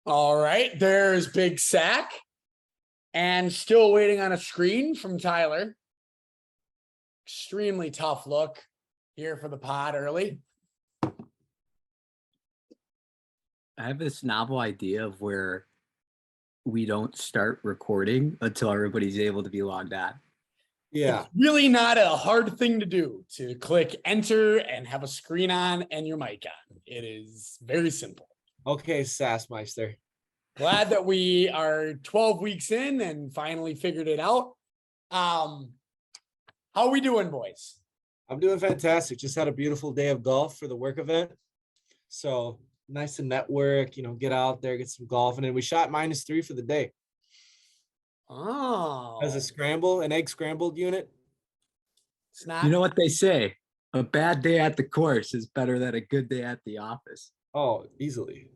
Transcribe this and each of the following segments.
All right, there's Big Sack. And still waiting on a screen from Tyler. Extremely tough look here for the pod early. I have this novel idea of where we don't start recording until everybody's able to be logged on. Yeah. It's really not a hard thing to do, to click enter and have a screen on and your mic on. It is very simple. Okay, Sassmeister. Glad that we are 12 weeks in and finally figured it out. How are we doing, boys? I'm doing fantastic. Just had a beautiful day of golf for the work event. So nice to network, get out there, get some golf. And then we shot -3 for the day. Oh. As an egg scrambled unit. It's not. You know what they say? A bad day at the course is better than a good day at the office. Oh, easily.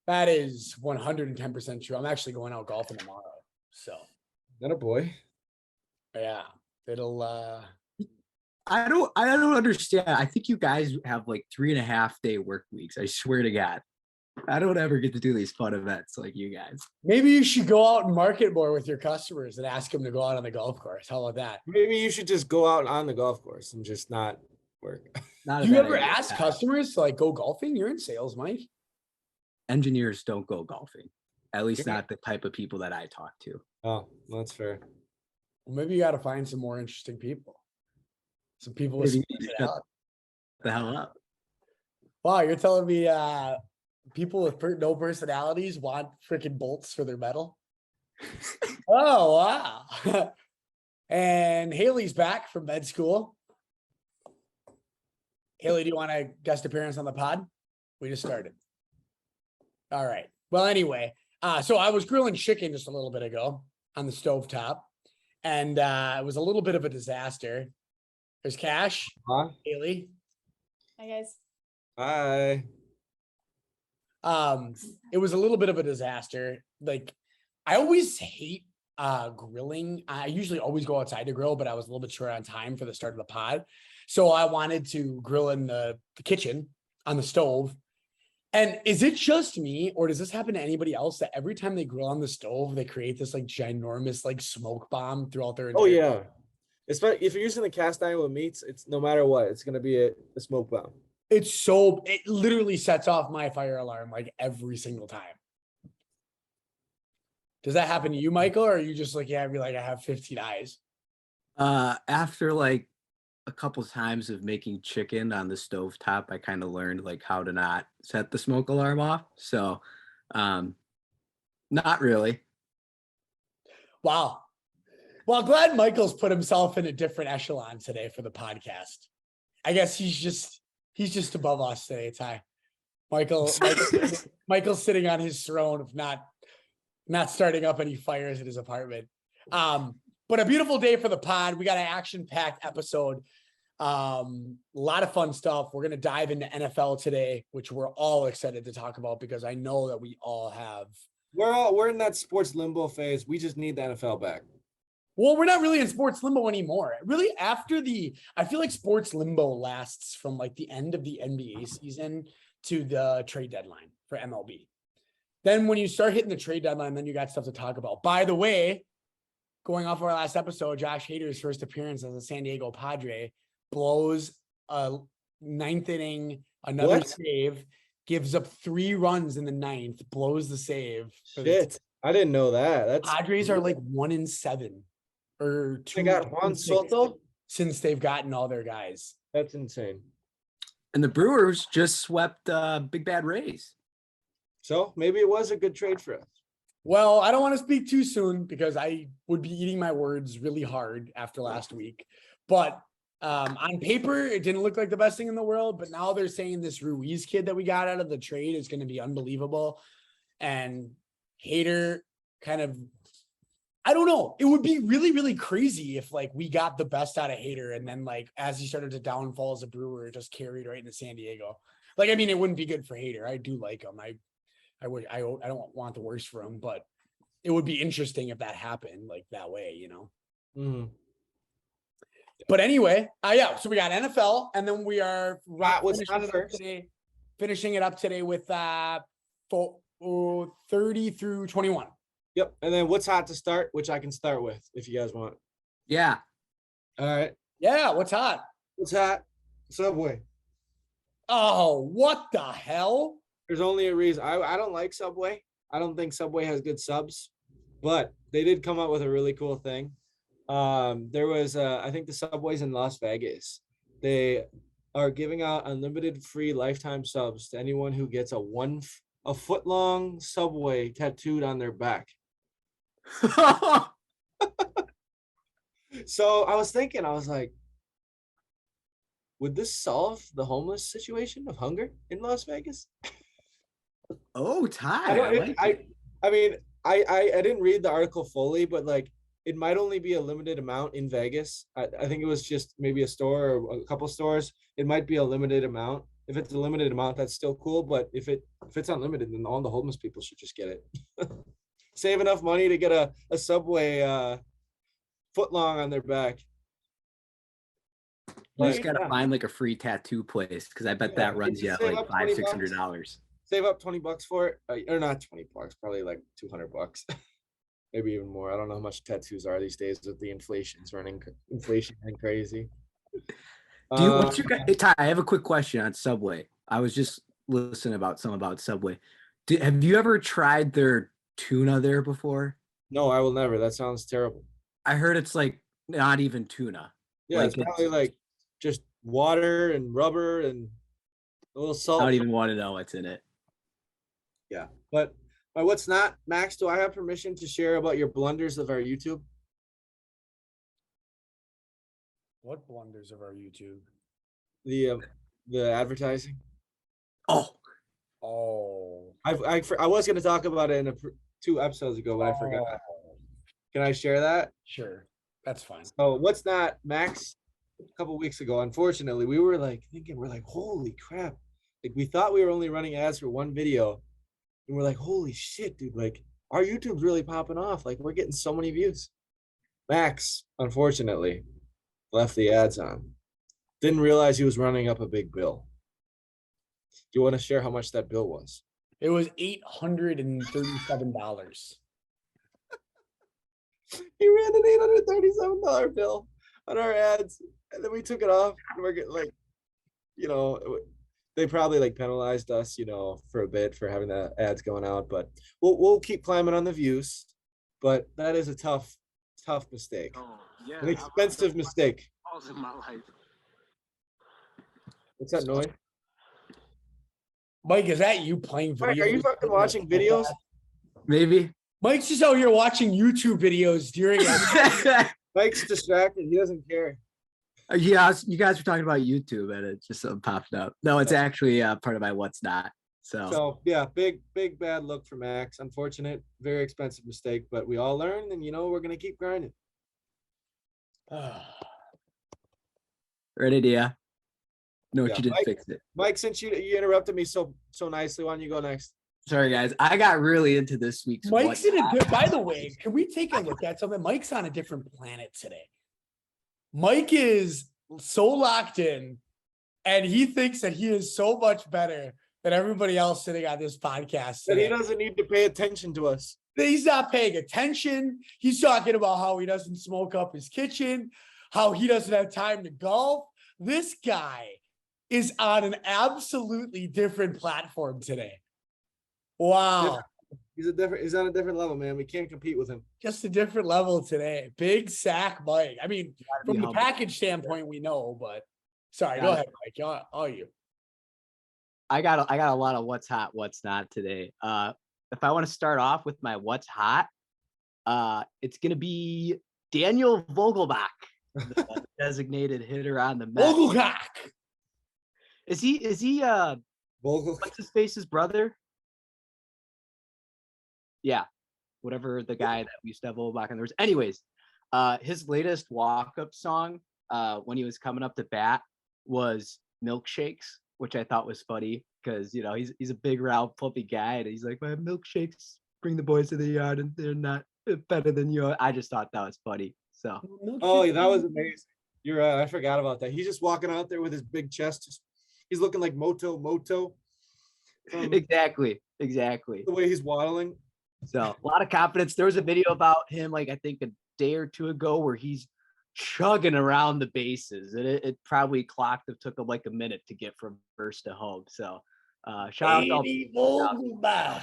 That is 110% true. I'm actually going out golfing tomorrow. So. That a boy. Yeah. It'll I don't understand. I think you guys have like 3.5 day work weeks. I swear to God. I don't ever get to do these fun events like you guys. Maybe you should go out and market more with your customers and ask them to go out on the golf course. How about that? Maybe you should just go out on the golf course and just not work. Not Do you ever ask customers to like go golfing? You're in sales, Mike. Engineers don't go golfing. At least not the type of people that I talk to. Oh, well, that's fair. Well, maybe you got to find some more interesting people. Some people with Maybe shut the hell up. Wow, you're telling me people with no personalities want freaking bolts for their metal? Oh, wow. And Haley's back from med school. Haley, do you want a guest appearance on the pod? We just started. All right. Well, anyway, so I was grilling chicken just a little bit ago on the stovetop, and it was a little bit of a disaster. There's Cash. Huh? Haley. Hi, guys. Bye. It was a little bit of a disaster. Like, I always hate grilling. I usually always go outside to grill, but I was a little bit short on time for the start of the pod. So I wanted to grill in the kitchen on the stove. And is it just me, or does this happen to anybody else that every time they grill on the stove, they create this like ginormous like smoke bomb throughout their entire Yeah. Especially if you're using the cast iron with meats, it's no matter what, it's gonna be a smoke bomb. It literally sets off my fire alarm like every single time. Does that happen to you, Michael? Or are you just like, yeah, I'd be like, I have 15 eyes? After like a couple times of making chicken on the stovetop, I kind of learned like how to not set the smoke alarm off. So not really. Wow. Well, glad Michael's put himself in a different echelon today for the podcast. I guess he's just above us today. It's high. Michael's sitting on his throne of not starting up any fires in his apartment. But a beautiful day for the pod. We got an action-packed episode. A lot of fun stuff. We're going to dive into NFL today, which we're all excited to talk about because I know that we all have. We're in that sports limbo phase. We just need the NFL back. Well, we're not really in sports limbo anymore. Really, I feel like sports limbo lasts from like the end of the NBA season to the trade deadline for MLB. Then when you start hitting the trade deadline, then you got stuff to talk about. By the way, going off our last episode, Josh Hader's first appearance as a San Diego Padre blows a ninth inning, another save, gives up 3 runs in the ninth, blows the save. Shit, I didn't know that. Padres are like 1-7 or 2. They got Juan Soto since they've gotten all their guys. That's insane. And the Brewers just swept Big Bad Rays. So maybe it was a good trade for us. Well, I don't want to speak too soon because I would be eating my words really hard after last week. But on paper, it didn't look like the best thing in the world. But now they're saying this Ruiz kid that we got out of the trade is going to be unbelievable. And Hader kind of, I don't know. It would be really, really crazy if like we got the best out of Hader. And then like as he started to downfall as a Brewer, it just carried right into San Diego. Like, I mean, it wouldn't be good for Hader. I do like him. I don't want the worst for him, but it would be interesting if that happened like that way, you know? Mhm. But anyway, yeah. So we got NFL, and then we are What's finishing not it up first? today. Finishing it up today with 30 through 21. Yep. And then what's hot to start, which I can start with if you guys want. Yeah. All right. Yeah, what's hot? What's hot? Subway. Oh, what the hell? There's only a reason. I don't like Subway. I don't think Subway has good subs, but they did come up with a really cool thing. There was I think the Subways in Las Vegas. They are giving out unlimited free lifetime subs to anyone who gets a foot long Subway tattooed on their back. So I was thinking, I was like, would this solve the homeless situation of hunger in Las Vegas? Oh, I Ty. don't. I like it. I mean, I didn't read the article fully, but like it might only be a limited amount in Vegas. I think it was just maybe a store or a couple stores. It might be a limited amount. If it's a limited amount, that's still cool. But if it's unlimited, then all the homeless people should just get it. Save enough money to get a Subway foot long on their back. You just But, gotta yeah. find like a free tattoo place because I bet Yeah, that if runs you you save like up 20 $500-$600. Save up $20 for it, or not $20, probably like $200, maybe even more. I don't know how much tattoos are these days with the inflation and crazy. Do you what's Uh, your guy? Ty, I have a quick question on Subway. I was just listening about Subway. Have you ever tried their tuna there before? no, I will never. That sounds terrible. I heard it's like not even tuna. Yeah, it's Like probably like just water and rubber and a little I salt. don't even want to know what's in it. Yeah, but what's not, Max? Do I have permission to share about your blunders of our YouTube? What blunders of our YouTube? The advertising. Oh, I was going to talk about it in 2 episodes ago, but I forgot. Can I share that? Sure, that's fine. So what's not, Max? A couple weeks ago, unfortunately, we were like thinking, we're like, holy crap! Like we thought we were only running ads for one video, and we're like, holy shit, dude! Like our YouTube's really popping off. Like we're getting so many views. Max, unfortunately, left the ads on. Didn't realize he was running up a big bill. Do you want to share how much that bill was? It was $837. He ran an $837 bill on our ads, and then we took it off, and we're getting like, they probably like penalized us, for a bit for having the ads going out, but we'll keep climbing on the views. But that is a tough mistake, an expensive mistake. What's that noise? Mike, is that you playing videos? Mike, are you fucking watching videos? maybe. Mike's just out here watching YouTube videos during it. Mike's distracted. He doesn't care. Yeah, you guys were talking about YouTube and it just popped up. No, it's actually part of my what's not. So yeah, big bad look for Max. Unfortunate, very expensive mistake, but we all learn, and we're gonna keep grinding. Right idea. No, Yeah, you didn't fix it. Mike, since you interrupted me so nicely, why don't you go next? Sorry, guys. I got really into this week's. Mike's in a by the way, can we take a look at something? Mike's on a different planet today. Mike is so locked in, and he thinks that he is so much better than everybody else sitting on this podcast That he today. doesn't need to pay attention to us. He's not paying attention. He's talking about how he doesn't smoke up his kitchen, how he doesn't have time to golf. This guy is on an absolutely different platform today. Wow. He's on a different level, man. We can't compete with him. Just a different level today. Big sack Mike. I mean, from the humble. package standpoint, we know, but sorry, go ahead, Mike. All you. I got a lot of what's hot, what's not today. If I want to start off with my what's hot, it's gonna be Daniel Vogelbach, the designated hitter on the Mets. Vogelbach. Is he what's his face's brother? Yeah, whatever the guy that we used to have Vogelbach and there was. Anyways, his latest walk-up song when he was coming up to bat was Milkshakes, which I thought was funny because he's a big round fluffy guy and he's like, my milkshakes bring the boys to the yard and they're not better than you. I just thought that was funny. So Oh, yeah, that was amazing. You're right. I forgot about that. He's just walking out there with his big chest. He's looking like Moto from exactly. the way he's waddling. So a lot of confidence. There was a video about him, like I think a day or two ago, where he's chugging around the bases, and it probably took him like a minute to get from first to home. So shout out to all.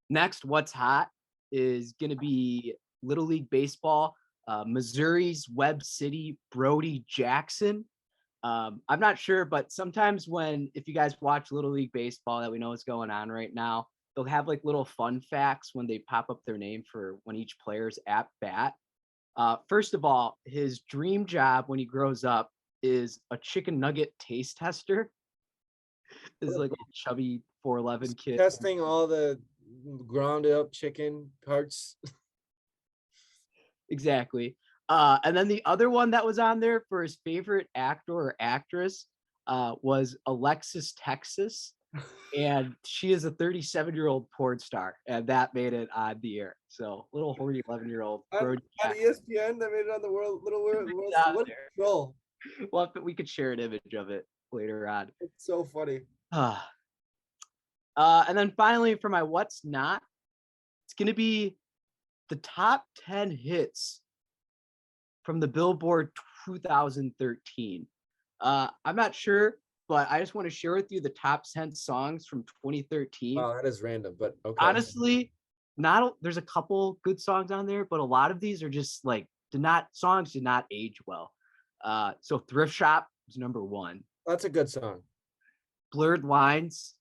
Next, what's hot is gonna be Little League Baseball. Missouri's Webb City, Brody Jackson. I'm not sure, but sometimes if you guys watch Little League Baseball that we know what's going on right now, they'll have like little fun facts when they pop up their name for when each player's at bat. First of all, his dream job when he grows up is a chicken nugget taste tester. This is like a chubby 4'11" kid. Testing all the grounded up chicken parts. Exactly. And then the other one that was on there for his favorite actor or actress was Alexis Texas. And she is a 37-year-old porn star. And that made it on the air. So little horny 11-year-old. On ESPN, that made it on the Little World. What a troll. Well, we could share an image of it later on. It's so funny. And then finally for my what's not, it's going to be the top 10 hits from the Billboard 2013. I'm not sure, but I just want to share with you the top 10 songs from 2013. Wow, that is random, but okay. Honestly, there's a couple good songs on there, but a lot of these are just like did not age well. So Thrift Shop is number 1. That's a good song. Blurred Lines.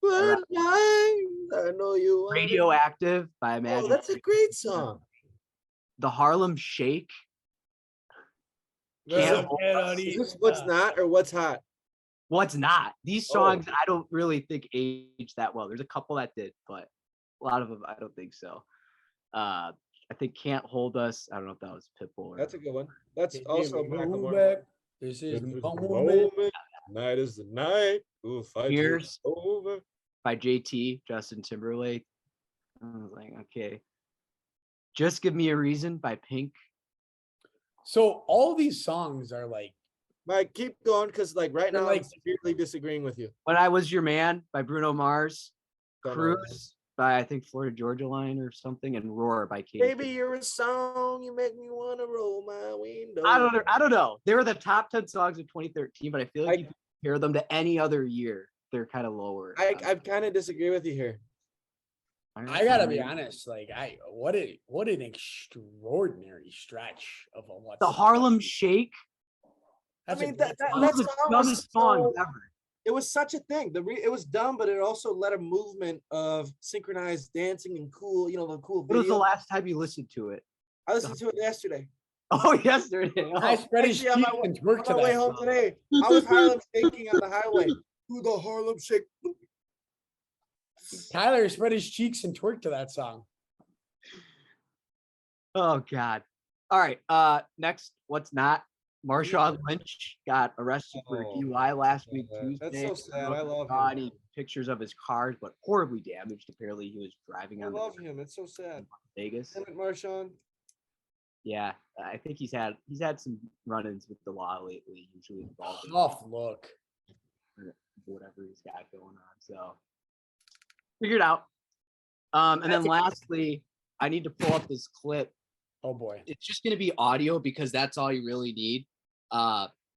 Blurred Lines. I know you. Radioactive by Imagine. Oh, that's a great song. The Harlem Shake. Is this what's not or what's hot? What's not? These songs I don't really think age that well. There's a couple that did, but a lot of them I don't think so. I think Can't Hold Us. I don't know if that was Pitbull. That's a good one. That's also This is the moment. Night is the night. Ooh, Years over by JT, Justin Timberlake. I was like, okay. Just Give Me a Reason by Pink. So all these songs are like, Mike, keep going because like right now like I'm severely disagreeing with you. When I Was Your Man by Bruno Mars. Don't know Cruise by I think Florida Georgia Line or something, and Roar by Katy. Baby, you're a song. You make me want to roll my window. I don't know. They were the top 10 songs of 2013, but I feel like if you compare them to any other year, they're kind of lower. I kind of disagree with you here. I gotta be honest, like what an extraordinary stretch of a what The Harlem Shake. That's I mean, that One of the dumbest songs ever. It was such a thing. It was dumb, but it also led a movement of synchronized dancing and cool, the cool When was the video. last time you listened to it? I listened to it yesterday. Oh, yesterday. I spread his cheeks and twerked to that way home song. today. I was Harlem shaking on the highway. Do the Harlem Shake. Tyler spread his cheeks and twerked to that song. Oh God. All right. Next, what's not? Marshawn Lynch got arrested for DUI last week Tuesday. That's so sad. I love him. Any pictures of his cars, but horribly damaged. Apparently, he was driving on. I love him. It's so sad. Vegas. Damn it, Marshawn. Yeah, I think he's had some run-ins with the law lately. Usually involved in Tough look. whatever he's got going on. So figured out. And then lastly, I need to pull up this clip. Oh boy. It's just going to be audio because that's all you really need.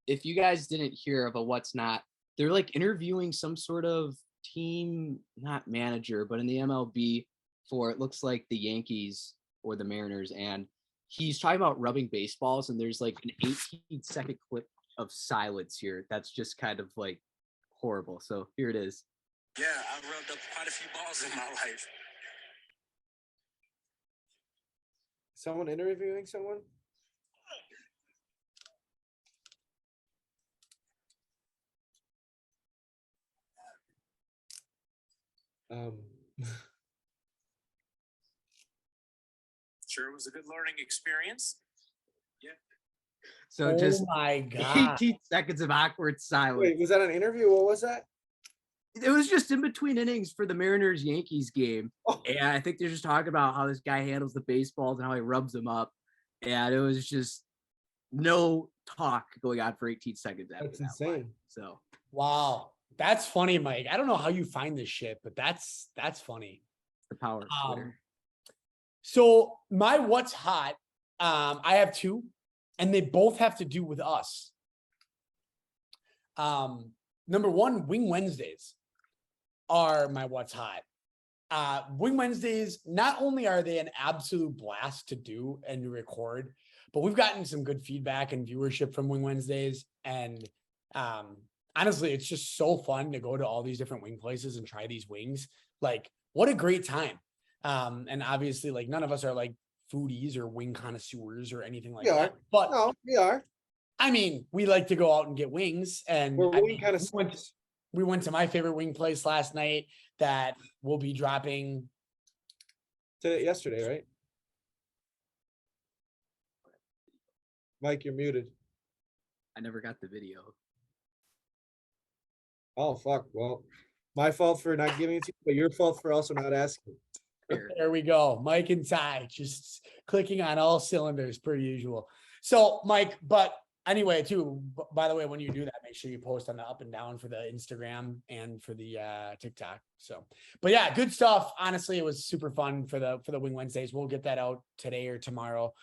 If you guys didn't hear of a what's not, they're like interviewing some sort of team, not manager, but in the MLB for it looks like the Yankees or the Mariners. And he's talking about rubbing baseballs. And there's like an 18-second clip of silence here. That's just kind of like horrible. So here it is. Yeah, I've rubbed up quite a few balls in my life. Someone interviewing someone? Sure, it was a good learning experience. Yeah. So just my God. 18 seconds of awkward silence. Wait, was that an interview? What was that? it was just in between innings for the Mariners Yankees game. Oh. And I think they're just talking about how this guy handles the baseballs and how he rubs them up. And it was just no talk going on for 18 seconds after That's that insane. line. So Wow. That's funny, Mike. I don't know how you find this shit, but that's funny. the power of Twitter. So my what's hot, I have two, and they both have to do with us. Number one, Wing Wednesdays are my what's hot. Wing Wednesdays, not only are they an absolute blast to do and to record, but we've gotten some good feedback and viewership from Wing Wednesdays. And honestly, it's just so fun to go to all these different wing places and try these wings. Like, what a great time. And obviously, like, none of us are like foodies or wing connoisseurs or anything like that. But No, we are. I mean, we like to go out and get wings. And We're I wing mean, kind of we went to my favorite wing place last night that will be dropping. yesterday, right? Mike, you're muted. I never got the video. Oh fuck. Well, my fault for not giving it to you, but your fault for also not asking. Here. There we go. Mike and Ty just clicking on all cylinders per usual. So Mike, but anyway, too, by the way, when you do that, make sure you post on the up and down for the Instagram and for the TikTok. So, but yeah, good stuff. Honestly, it was super fun for the Wing Wednesdays. We'll get that out today or tomorrow.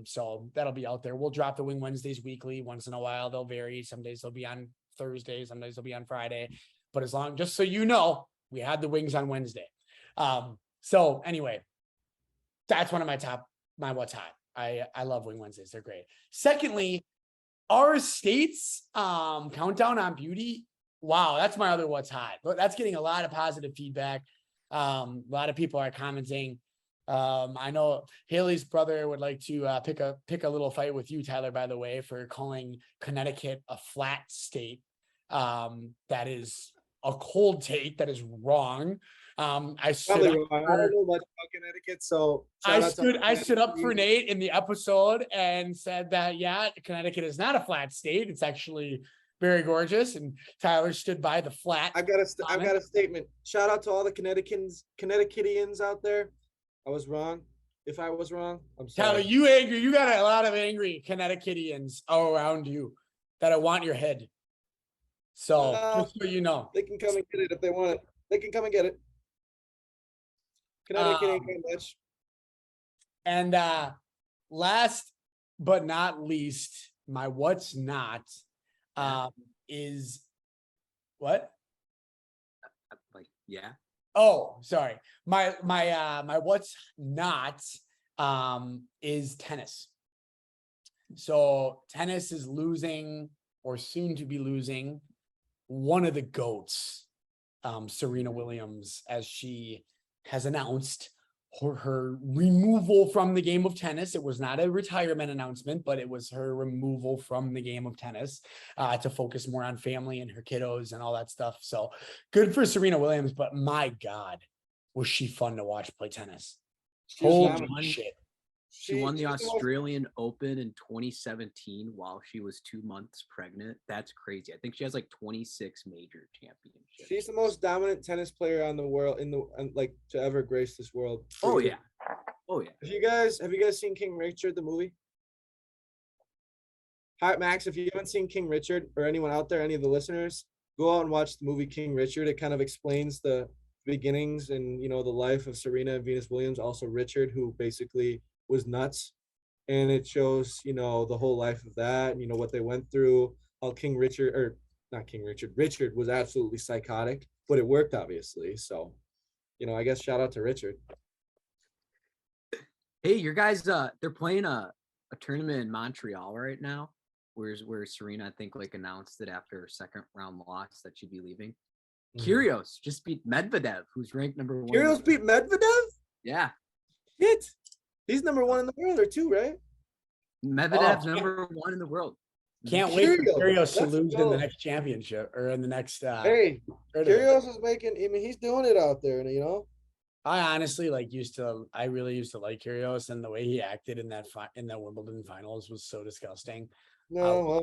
So that'll be out there. We'll drop the Wing Wednesdays weekly. Once in a while, they'll vary. Some days they'll be on Thursday, some days they'll be on Friday. But as long, just so you know, we had the wings on Wednesday. So anyway, that's one of my what's hot. I love Wing Wednesdays. They're great. Secondly, our state's countdown on beauty. Wow, that's my other what's hot. But that's getting a lot of positive feedback. A lot of people are commenting. I know Haley's brother would like to pick a little fight with you, Tyler, by the way, for calling Connecticut a flat state. That is a cold take. That is wrong. I stood up I don't know much about Connecticut, so I stood up for Nate in the episode and said that, yeah, Connecticut is not a flat state. It's actually very gorgeous. And Tyler stood by the flat. I've got a statement. Shout out to all the Connecticutians out there. I was wrong. If I was wrong, I'm sorry. Tyler, you angry. You got a lot of angry Connecticutians all around you that want your head. So just so you know. They can come and get it if they want it. They can come and get it. Connecticut ain't got much. And last but not least, my what's not is what? Like, yeah. Oh, sorry. My what's not is tennis. So tennis is losing or soon to be losing one of the GOATs, Serena Williams, as she has announced her removal from the game of tennis. It was not a retirement announcement, but it was her removal from the game of tennis to focus more on family and her kiddos and all that stuff. So good for Serena Williams, but my God, was she fun to watch play tennis. Holy shit. She won the Australian Open in 2017 while she was 2 months pregnant. That's crazy. I think she has like 26 major championships. She's the most dominant tennis player on the world to ever grace this world. Oh yeah. Oh yeah. Have you guys seen King Richard the movie? Hi Max, if you haven't seen King Richard, or anyone out there, any of the listeners, go out and watch the movie King Richard. It kind of explains the beginnings and the life of Serena and Venus Williams, also Richard, who basically was nuts, and it shows the whole life of that and what they went through, how Richard was absolutely psychotic, but it worked, obviously. So I guess shout out to Richard. Hey, your guys, they're playing a tournament in Montreal right now, where Serena, I think, like announced that after her second round loss that she'd be leaving. Kyrgios just beat Medvedev, who's ranked number 1. Kyrgios beat Medvedev? Yeah. Shit. He's number 1 in the world, or 2, right? Medvedev's number 1 in the world. Can't wait for Kyrgios to lose in the next championship or in the next. Hey, Kyrgios is making. I mean, he's doing it out there, I honestly I really used to like Kyrgios, and the way he acted in that Wimbledon finals was so disgusting. No,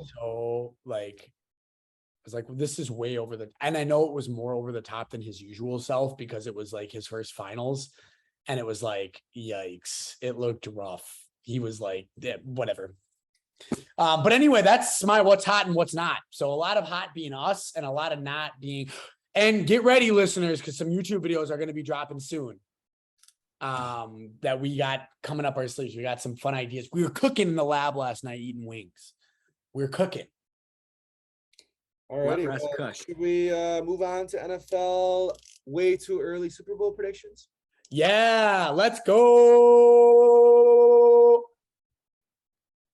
was like, this is way over and I know it was more over the top than his usual self because it was like his first finals. And it was like, yikes, it looked rough. He was like, yeah, whatever. But anyway, that's my what's hot and what's not. So a lot of hot being us and a lot of not being, and get ready, listeners, because some YouTube videos are going to be dropping soon. That we got coming up our sleeves. We got some fun ideas. We were cooking in the lab last night, eating wings. We were cooking. All righty. Wet rest cook. Should we move on to NFL way too early Super Bowl predictions? Yeah, let's go.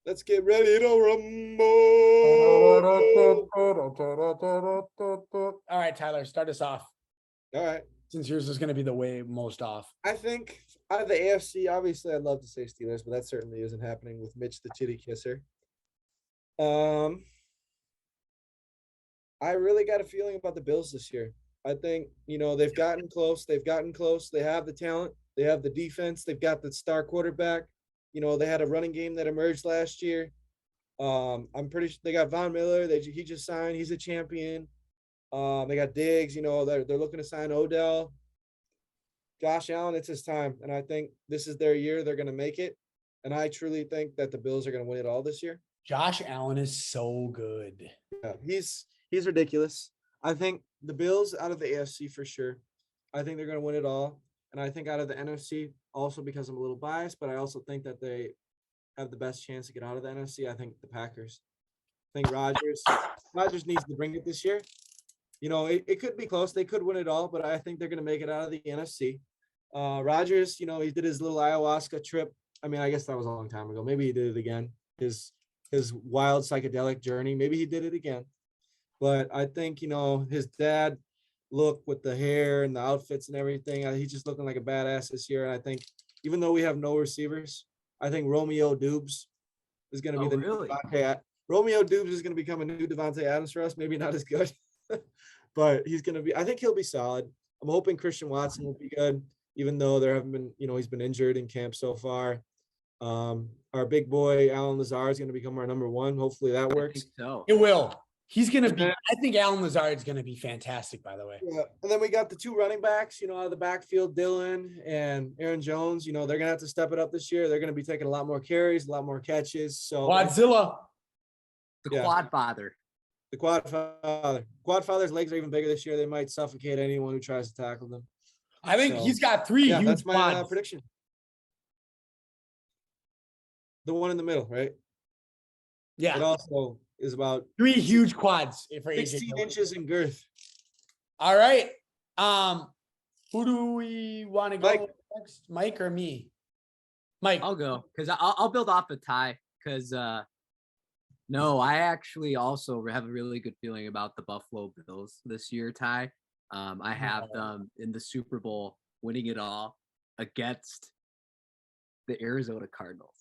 Let's get ready to rumble. All right, Tyler, start us off. All right. Since yours is going to be the way most off. I think out of the AFC, obviously I'd love to say Steelers, but that certainly isn't happening with Mitch the Chitty Kisser. I really got a feeling about the Bills this year. I think, they've gotten close. They have the talent. They have the defense. They've got the star quarterback. They had a running game that emerged last year. I'm pretty sure they got Von Miller. He just signed. He's a champion. They got Diggs. They're looking to sign Odell. Josh Allen, it's his time. And I think this is their year. They're going to make it. And I truly think that the Bills are going to win it all this year. Josh Allen is so good. Yeah, he's ridiculous. I think the Bills out of the AFC for sure. I think they're going to win it all. And I think out of the NFC, also because I'm a little biased, but I also think that they have the best chance to get out of the NFC. I think the Packers. I think Rodgers needs to bring it this year. It could be close. They could win it all, but I think they're going to make it out of the NFC. Rodgers, he did his little ayahuasca trip. I mean, I guess that was a long time ago. Maybe he did it again. His wild psychedelic journey. Maybe he did it again. But I think, his dad look with the hair and the outfits and everything, he's just looking like a badass this year. And I think even though we have no receivers, I think Romeo Dubes is going to be Romeo Dubes is going to become a new Devontae Adams for us. Maybe not as good, but I think he'll be solid. I'm hoping Christian Watson will be good, even though there haven't been, he's been injured in camp so far. Our big boy, Alan Lazard, is going to become our number one. Hopefully that works. I think so. It will. He's going to be, I think Alan Lazard is going to be fantastic, by the way. Yeah. And then we got the two running backs, out of the backfield, Dylan and Aaron Jones. They're going to have to step it up this year. They're going to be taking a lot more carries, a lot more catches. So Quadzilla. Quad father. The quad father. Quad father's legs are even bigger this year. They might suffocate anyone who tries to tackle them. I think he's got three huge that's my quads. prediction. The one in the middle, right? Yeah. It also is about three huge quads for 16 inches in girth. All right. Who do we want to go next? Mike or me? Mike. I'll go because I'll build off a tie because no, I actually also have a really good feeling about the Buffalo Bills this year, Ty. I have them in the Super Bowl winning it all against the Arizona Cardinals.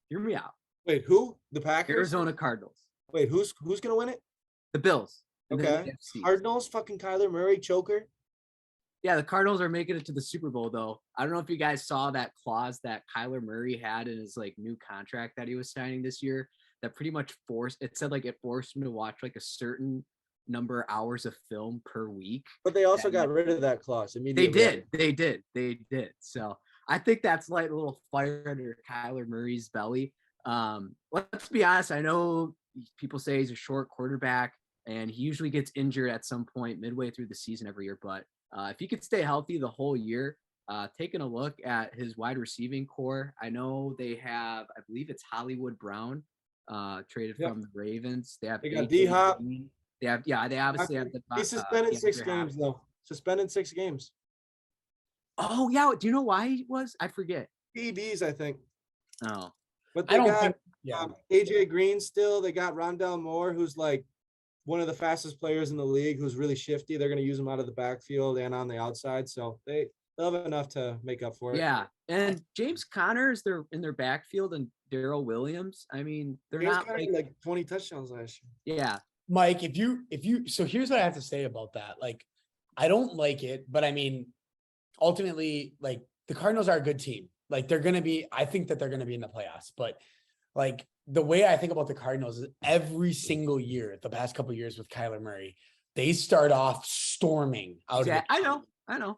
Hear me out. Wait, who? The Packers? Arizona Cardinals. Wait, who's gonna win it? The Bills. Okay. Cardinals, fucking Kyler Murray, choker. Yeah, the Cardinals are making it to the Super Bowl though. I don't know if you guys saw that clause that Kyler Murray had in his new contract that he was signing this year that pretty much forced it forced him to watch a certain number of hours of film per week. But they also got rid of that clause immediately. They did. So I think that's like a little fire under Kyler Murray's belly. Let's be honest. I know people say he's a short quarterback and he usually gets injured at some point midway through the season every year. But if he could stay healthy the whole year, taking a look at his wide receiving core, I know they have, I believe it's Hollywood Brown, traded from the Ravens. They got D-Hop. They obviously have the. He's suspended 6 games though. Suspended 6 games. Oh yeah. Do you know why he was? I forget. PEDs, I think. Oh. But they got AJ Green still. They got Rondell Moore, who's one of the fastest players in the league, who's really shifty. They're going to use him out of the backfield and on the outside. So they'll have enough to make up for it. Yeah. And James Conner is in their backfield and Darrell Williams. I mean, they're not like 20 touchdowns last year. Yeah. Mike, so here's what I have to say about that. I don't like it, but I mean, ultimately, the Cardinals are a good team. I think that they're going to be in the playoffs, but the way I think about the Cardinals is every single year, the past couple of years with Kyler Murray, they start off storming out. Yeah, I know.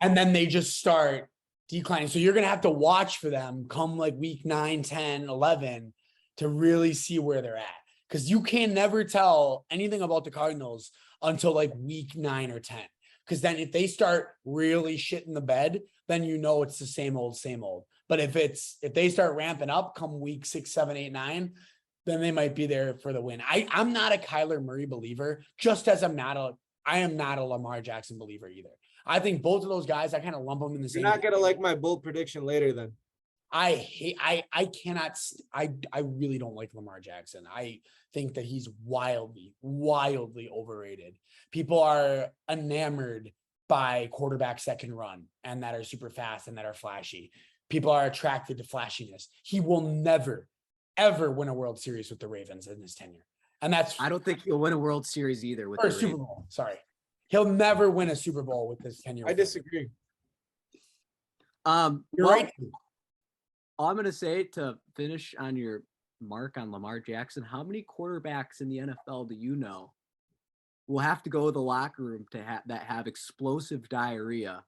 And then they just start declining. So you're going to have to watch for them come like week 9, 10, 11 to really see where they're at. Because you can never tell anything about the Cardinals until like week 9 or 10. Because then if they start really shitting the bed, then you know it's the same old, same old. But if they start ramping up come week 6, 7, 8, 9, then they might be there for the win. I'm not a Kyler Murray believer, just as I am not a Lamar Jackson believer either. I think both of those guys, I kind of lump them in the same. You're not gonna like my bold prediction later then. I really don't like Lamar Jackson. I think that he's wildly overrated. People are enamored by quarterbacks that can run and that are super fast and that are flashy. People are attracted to flashiness. He will never, ever win a World Series with the Ravens in his tenure. And I don't think he'll win a World Series either with or the a Super Ravens. Bowl. Sorry. He'll never win a Super Bowl with this tenure. I disagree. You're Well, right. all I'm going to say to finish on your mark on Lamar Jackson, how many quarterbacks in the NFL do you know will have to go to the locker room to have explosive diarrhea,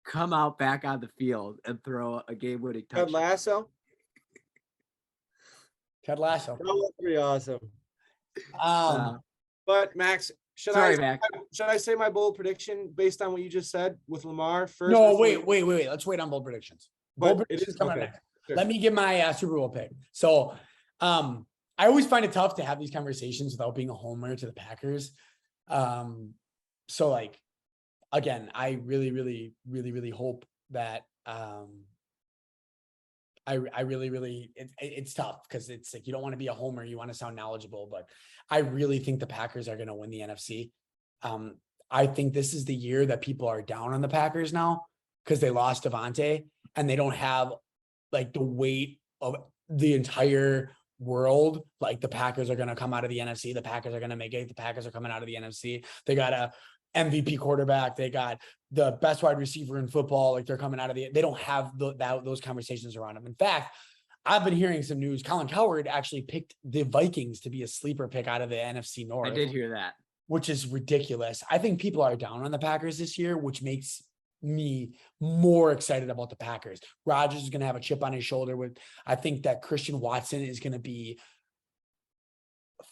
come out back on the field and throw a game-winning Ted touchdown? Lasso. Ted Lasso. That was pretty awesome. Uh, But Max, should sorry, Max. I say my bold prediction based on what you just said with Lamar first? No, before- wait. Let's wait on bold predictions. But Bold it predictions is- coming up okay, next. sure. Let me give my Super Bowl pick. So, I always find it tough to have these conversations without being a homer to the Packers. So like, again, I really hope that, it's tough because it's like, you don't want to be a homer. You want to sound knowledgeable, but I really think the Packers are going to win the NFC. I think this is the year that people are down on the Packers now because they lost Devontae and they don't have like the weight of the entire world. Like the Packers are going to come out of the NFC. The Packers are going to make it. The Packers are coming out of the NFC. They got a MVP quarterback. They got the best wide receiver in football. Like they're coming out of they don't have those conversations around them. In fact, I've been hearing some news. Colin Cowherd actually picked the Vikings to be a sleeper pick out of the NFC North. I did hear that. Which is ridiculous. I think people are down on the Packers this year, which makes me more excited about the Packers. Rodgers is going to have a chip on his shoulder I think that Christian Watson is going to be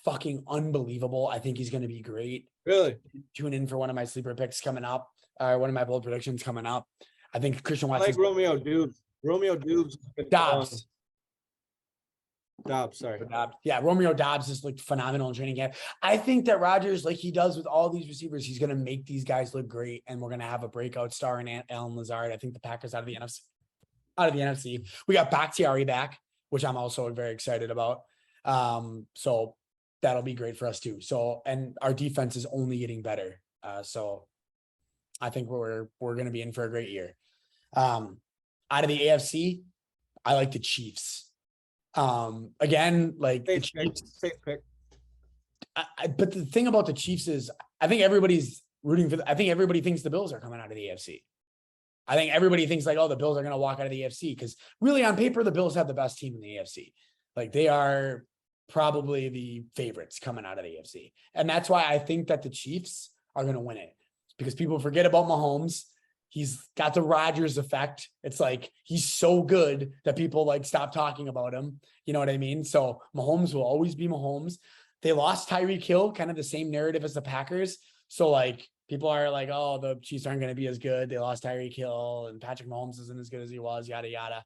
fucking unbelievable. I think he's going to be great. Really? Tune in for one of my sleeper picks coming up, one of my bold predictions coming up. I think Christian I Watson. like Romeo Dubes. Romeo Dubes. Dobbs. Sorry. Yeah, Romeo Dobbs has looked phenomenal in training camp. I think that Rodgers, like he does with all these receivers, he's going to make these guys look great, and we're going to have a breakout star in Alan Lazard. I think the Packers out of the NFC. We got Bakhtiari back, which I'm also very excited about. So that'll be great for us too. So, and our defense is only getting better. So I think we're going to be in for a great year. Out of the AFC, I like the Chiefs. Again, like the Chiefs, safe pick. but the thing about the Chiefs is I think everybody's rooting for I think everybody thinks the Bills are coming out of the AFC. I think everybody thinks like, oh, the Bills are going to walk out of the AFC because really on paper, the Bills have the best team in the AFC. Like they are probably the favorites coming out of the AFC. And that's why I think that the Chiefs are going to win it because people forget about Mahomes. He's got the Rodgers effect. It's like, he's so good that people like stop talking about him. You know what I mean? So Mahomes will always be Mahomes. They lost Tyreek Hill, kind of the same narrative as the Packers. So like people are like, oh, the Chiefs aren't going to be as good. They lost Tyreek Hill and Patrick Mahomes isn't as good as he was, yada, yada.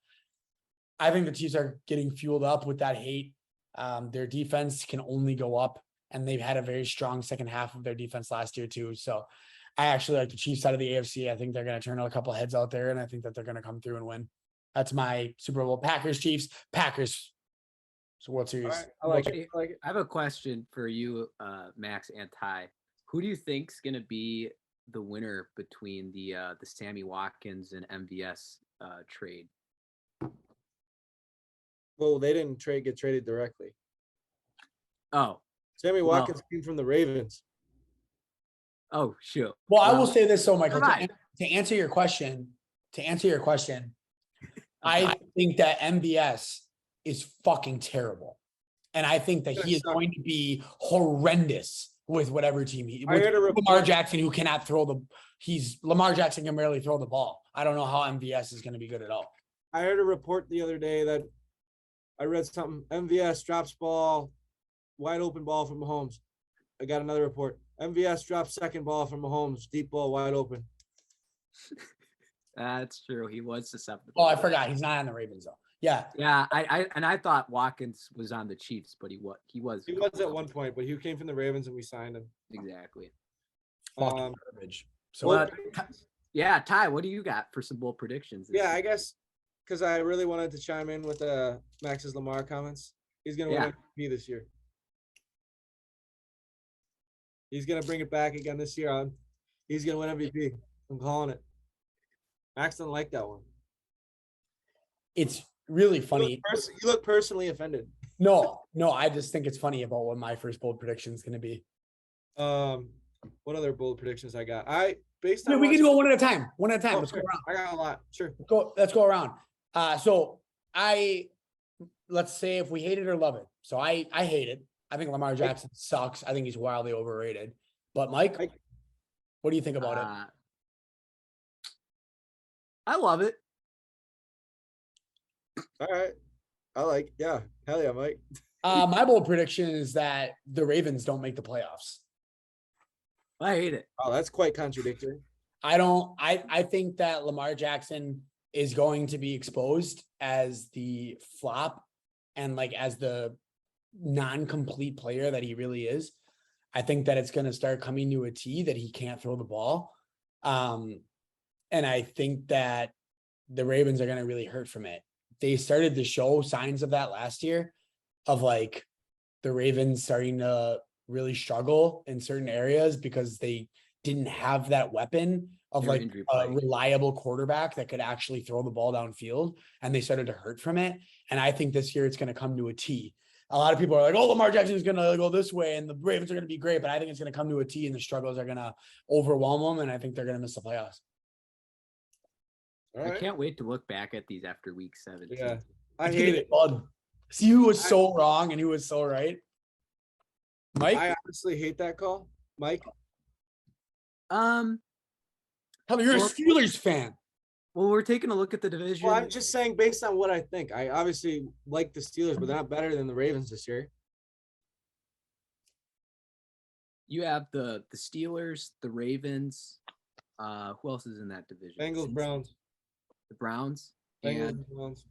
I think the Chiefs are getting fueled up with that hate. Their defense can only go up, and they've had a very strong second half of their defense last year too. So I actually like the Chiefs out of the AFC. I think they're going to turn a couple heads out there, and I think that they're going to come through and win. That's my Super Bowl. Packers, Chiefs, Packers. So World Series. Right, I like it. I like it. I have a question for you, Max and Ty. Who do you think's going to be the winner between the Sammy Watkins and MVS trade? Well, they didn't get traded directly. Oh, Sammy Watkins came from the Ravens. oh, shoot. Well, I will say this, so Michael, Never mind. to answer your question, I think that MVS is fucking terrible. And I think that he is going to be horrendous with whatever team he. I heard a Lamar report. Jackson, who cannot throw the. Lamar Jackson can barely throw the ball. I don't know how MVS is going to be good at all. I heard a report the other day that I read something. MVS drops ball, wide open ball from Mahomes. I got another report. MVS drops second ball from Mahomes, deep ball, wide open. That's true. He was susceptible. Oh, I forgot. He's not on the Ravens though. Yeah. Yeah, I thought Watkins was on the Chiefs, but he was. He was at one point, but he came from the Ravens and we signed him. Exactly. Fucking garbage. So Well, yeah, Ty, what do you got for some bold predictions? Yeah, I guess because I really wanted to chime in with Max's Lamar comments. He's gonna win MVP this year. He's gonna bring it back again this year. He's gonna win MVP. I'm calling it. Max doesn't like that one. it's really funny. You look personally offended. No, I just think it's funny about what my first bold prediction is going to be. What other bold predictions I got? Based No, on we can watching- do it one at a time. One at a time. Oh, Let's go sure. around. I got a lot. Sure. Let's go around. So let's say if we hate it or love it. So I hate it. I think Lamar Jackson sucks. I think he's wildly overrated. But Mike, what do you think about it? I love it. All right. Yeah. Hell yeah, Mike. My bold prediction is that the Ravens don't make the playoffs. I hate it. Oh, that's quite contradictory. I think that Lamar Jackson is going to be exposed as the flop and like as the non-complete player that he really is. I think that it's going to start coming to a T that he can't throw the ball. And I think that the Ravens are going to really hurt from it. They started to show signs of that last year of like the Ravens starting to really struggle in certain areas because they didn't have that weapon of Their like injury a plague. reliable quarterback that could actually throw the ball downfield, and they started to hurt from it. And I think this year it's going to come to a T. A lot of people are like, oh, Lamar Jackson is going to go this way and the Ravens are going to be great, but I think it's going to come to a T and the struggles are going to overwhelm them. And I think they're going to miss the playoffs. All I right. can't wait to look back at these after week 7. Yeah. I It's hate gonna be it. fun. See who was so wrong and who was so right. Mike, I honestly hate that call. Mike, hell, you're a well- Steelers fan. Well, we're taking a look at the division. well, I'm just saying based on what I think. I obviously like the Steelers, but they're not better than the Ravens this year. You have the Steelers, the Ravens. Who else is in that division? Bengals, Browns. The Browns. Bengals, And Browns.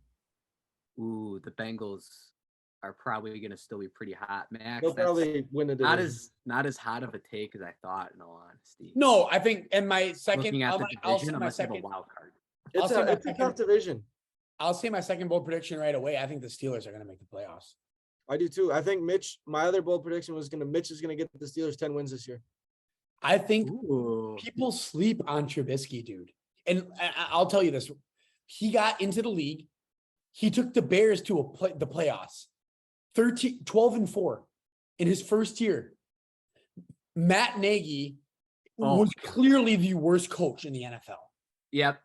the Bengals are probably going to still be pretty hot. Max, They'll that's probably win the division. not as hot of a take as I thought. In all honesty, No, I think in my second, looking at the I'll say division, my unless you have a second, wild card. It's say my a second- tough division. I'll say my second bold prediction right away. I think the Steelers are going to make the playoffs. I do too. I think my other bold prediction was Mitch is gonna get the Steelers 10 wins this year. I think Ooh. people sleep on Trubisky, dude. And I'll tell you this. He got into the league. He took the Bears to the playoffs. 12-4 in his first year. Matt Nagy was clearly the worst coach in the NFL. Yep.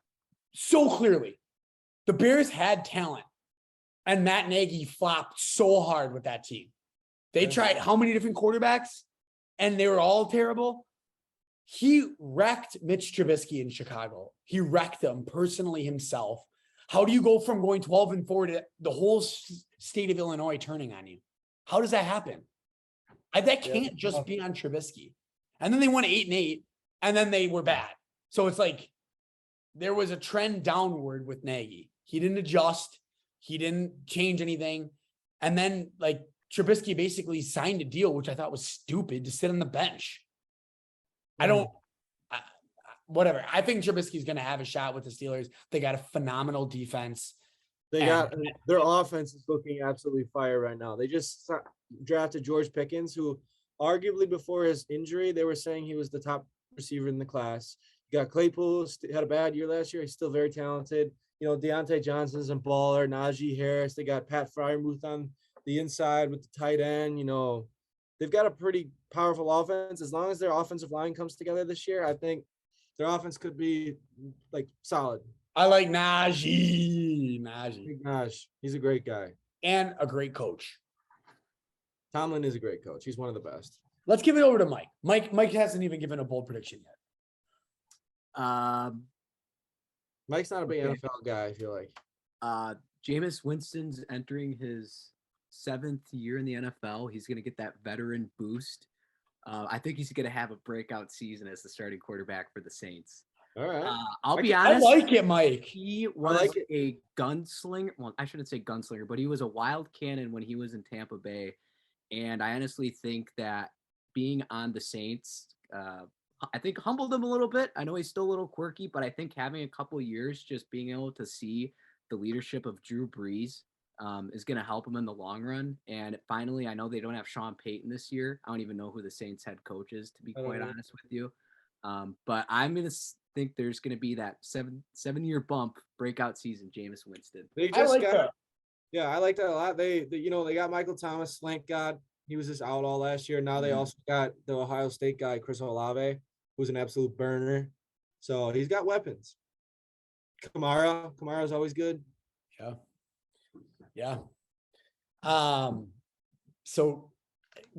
So clearly. The Bears had talent. And Matt Nagy flopped so hard with that team. They tried how many different quarterbacks? And they were all terrible. He wrecked Mitch Trubisky in Chicago. He wrecked them personally himself. How do you go from going 12-4 to the whole state of Illinois turning on you? How does that happen? That can't just be on Trubisky. And then they won 8-8, and then they were bad. So it's like there was a trend downward with Nagy. He didn't adjust. He didn't change anything. And then like Trubisky basically signed a deal, which I thought was stupid, to sit on the bench. Whatever. I think Trubisky's going to have a shot with the Steelers. They got a phenomenal defense. They got their offense is looking absolutely fire right now. They just drafted George Pickens, who arguably before his injury, they were saying he was the top receiver in the class. You got Claypool, had a bad year last year. He's still very talented. You know, Deontay Johnson's a baller, Najee Harris. They got Pat Fryermuth on the inside with the tight end. You know, they've got a pretty powerful offense. As long as their offensive line comes together this year, I think their offense could be like solid. I like Najee. Big Naj, he's a great guy. And a great coach. Tomlin is a great coach. He's one of the best. Let's give it over to Mike. Mike hasn't even given a bold prediction yet. Mike's not a big Okay. NFL guy, I feel like. Jameis Winston's entering his 7th year in the NFL. He's going to get that veteran boost. I think he's going to have a breakout season as the starting quarterback for the Saints. All right. I'll be I honest. like it, Mike. He was like it. a gunslinger. Well, I shouldn't say gunslinger, but he was a wild cannon when he was in Tampa Bay. And I honestly think that being on the Saints, I think humbled him a little bit. I know he's still a little quirky, but I think having a couple of years, just being able to see the leadership of Drew Brees is going to help him in the long run. And finally, I know they don't have Sean Payton this year. I don't even know who the Saints head coach is, to be I don't quite know. honest with you. But I'm going to think there's going to be that seven-year bump breakout season, Jameis Winston. They I just like got, that. yeah, I like that a lot. They they got Michael Thomas, thank God. He was just out all last year. Now they Mhm. also got the Ohio State guy, Chris Olave, who's an absolute burner. So he's got weapons. Kamara's always good. Yeah. Yeah. So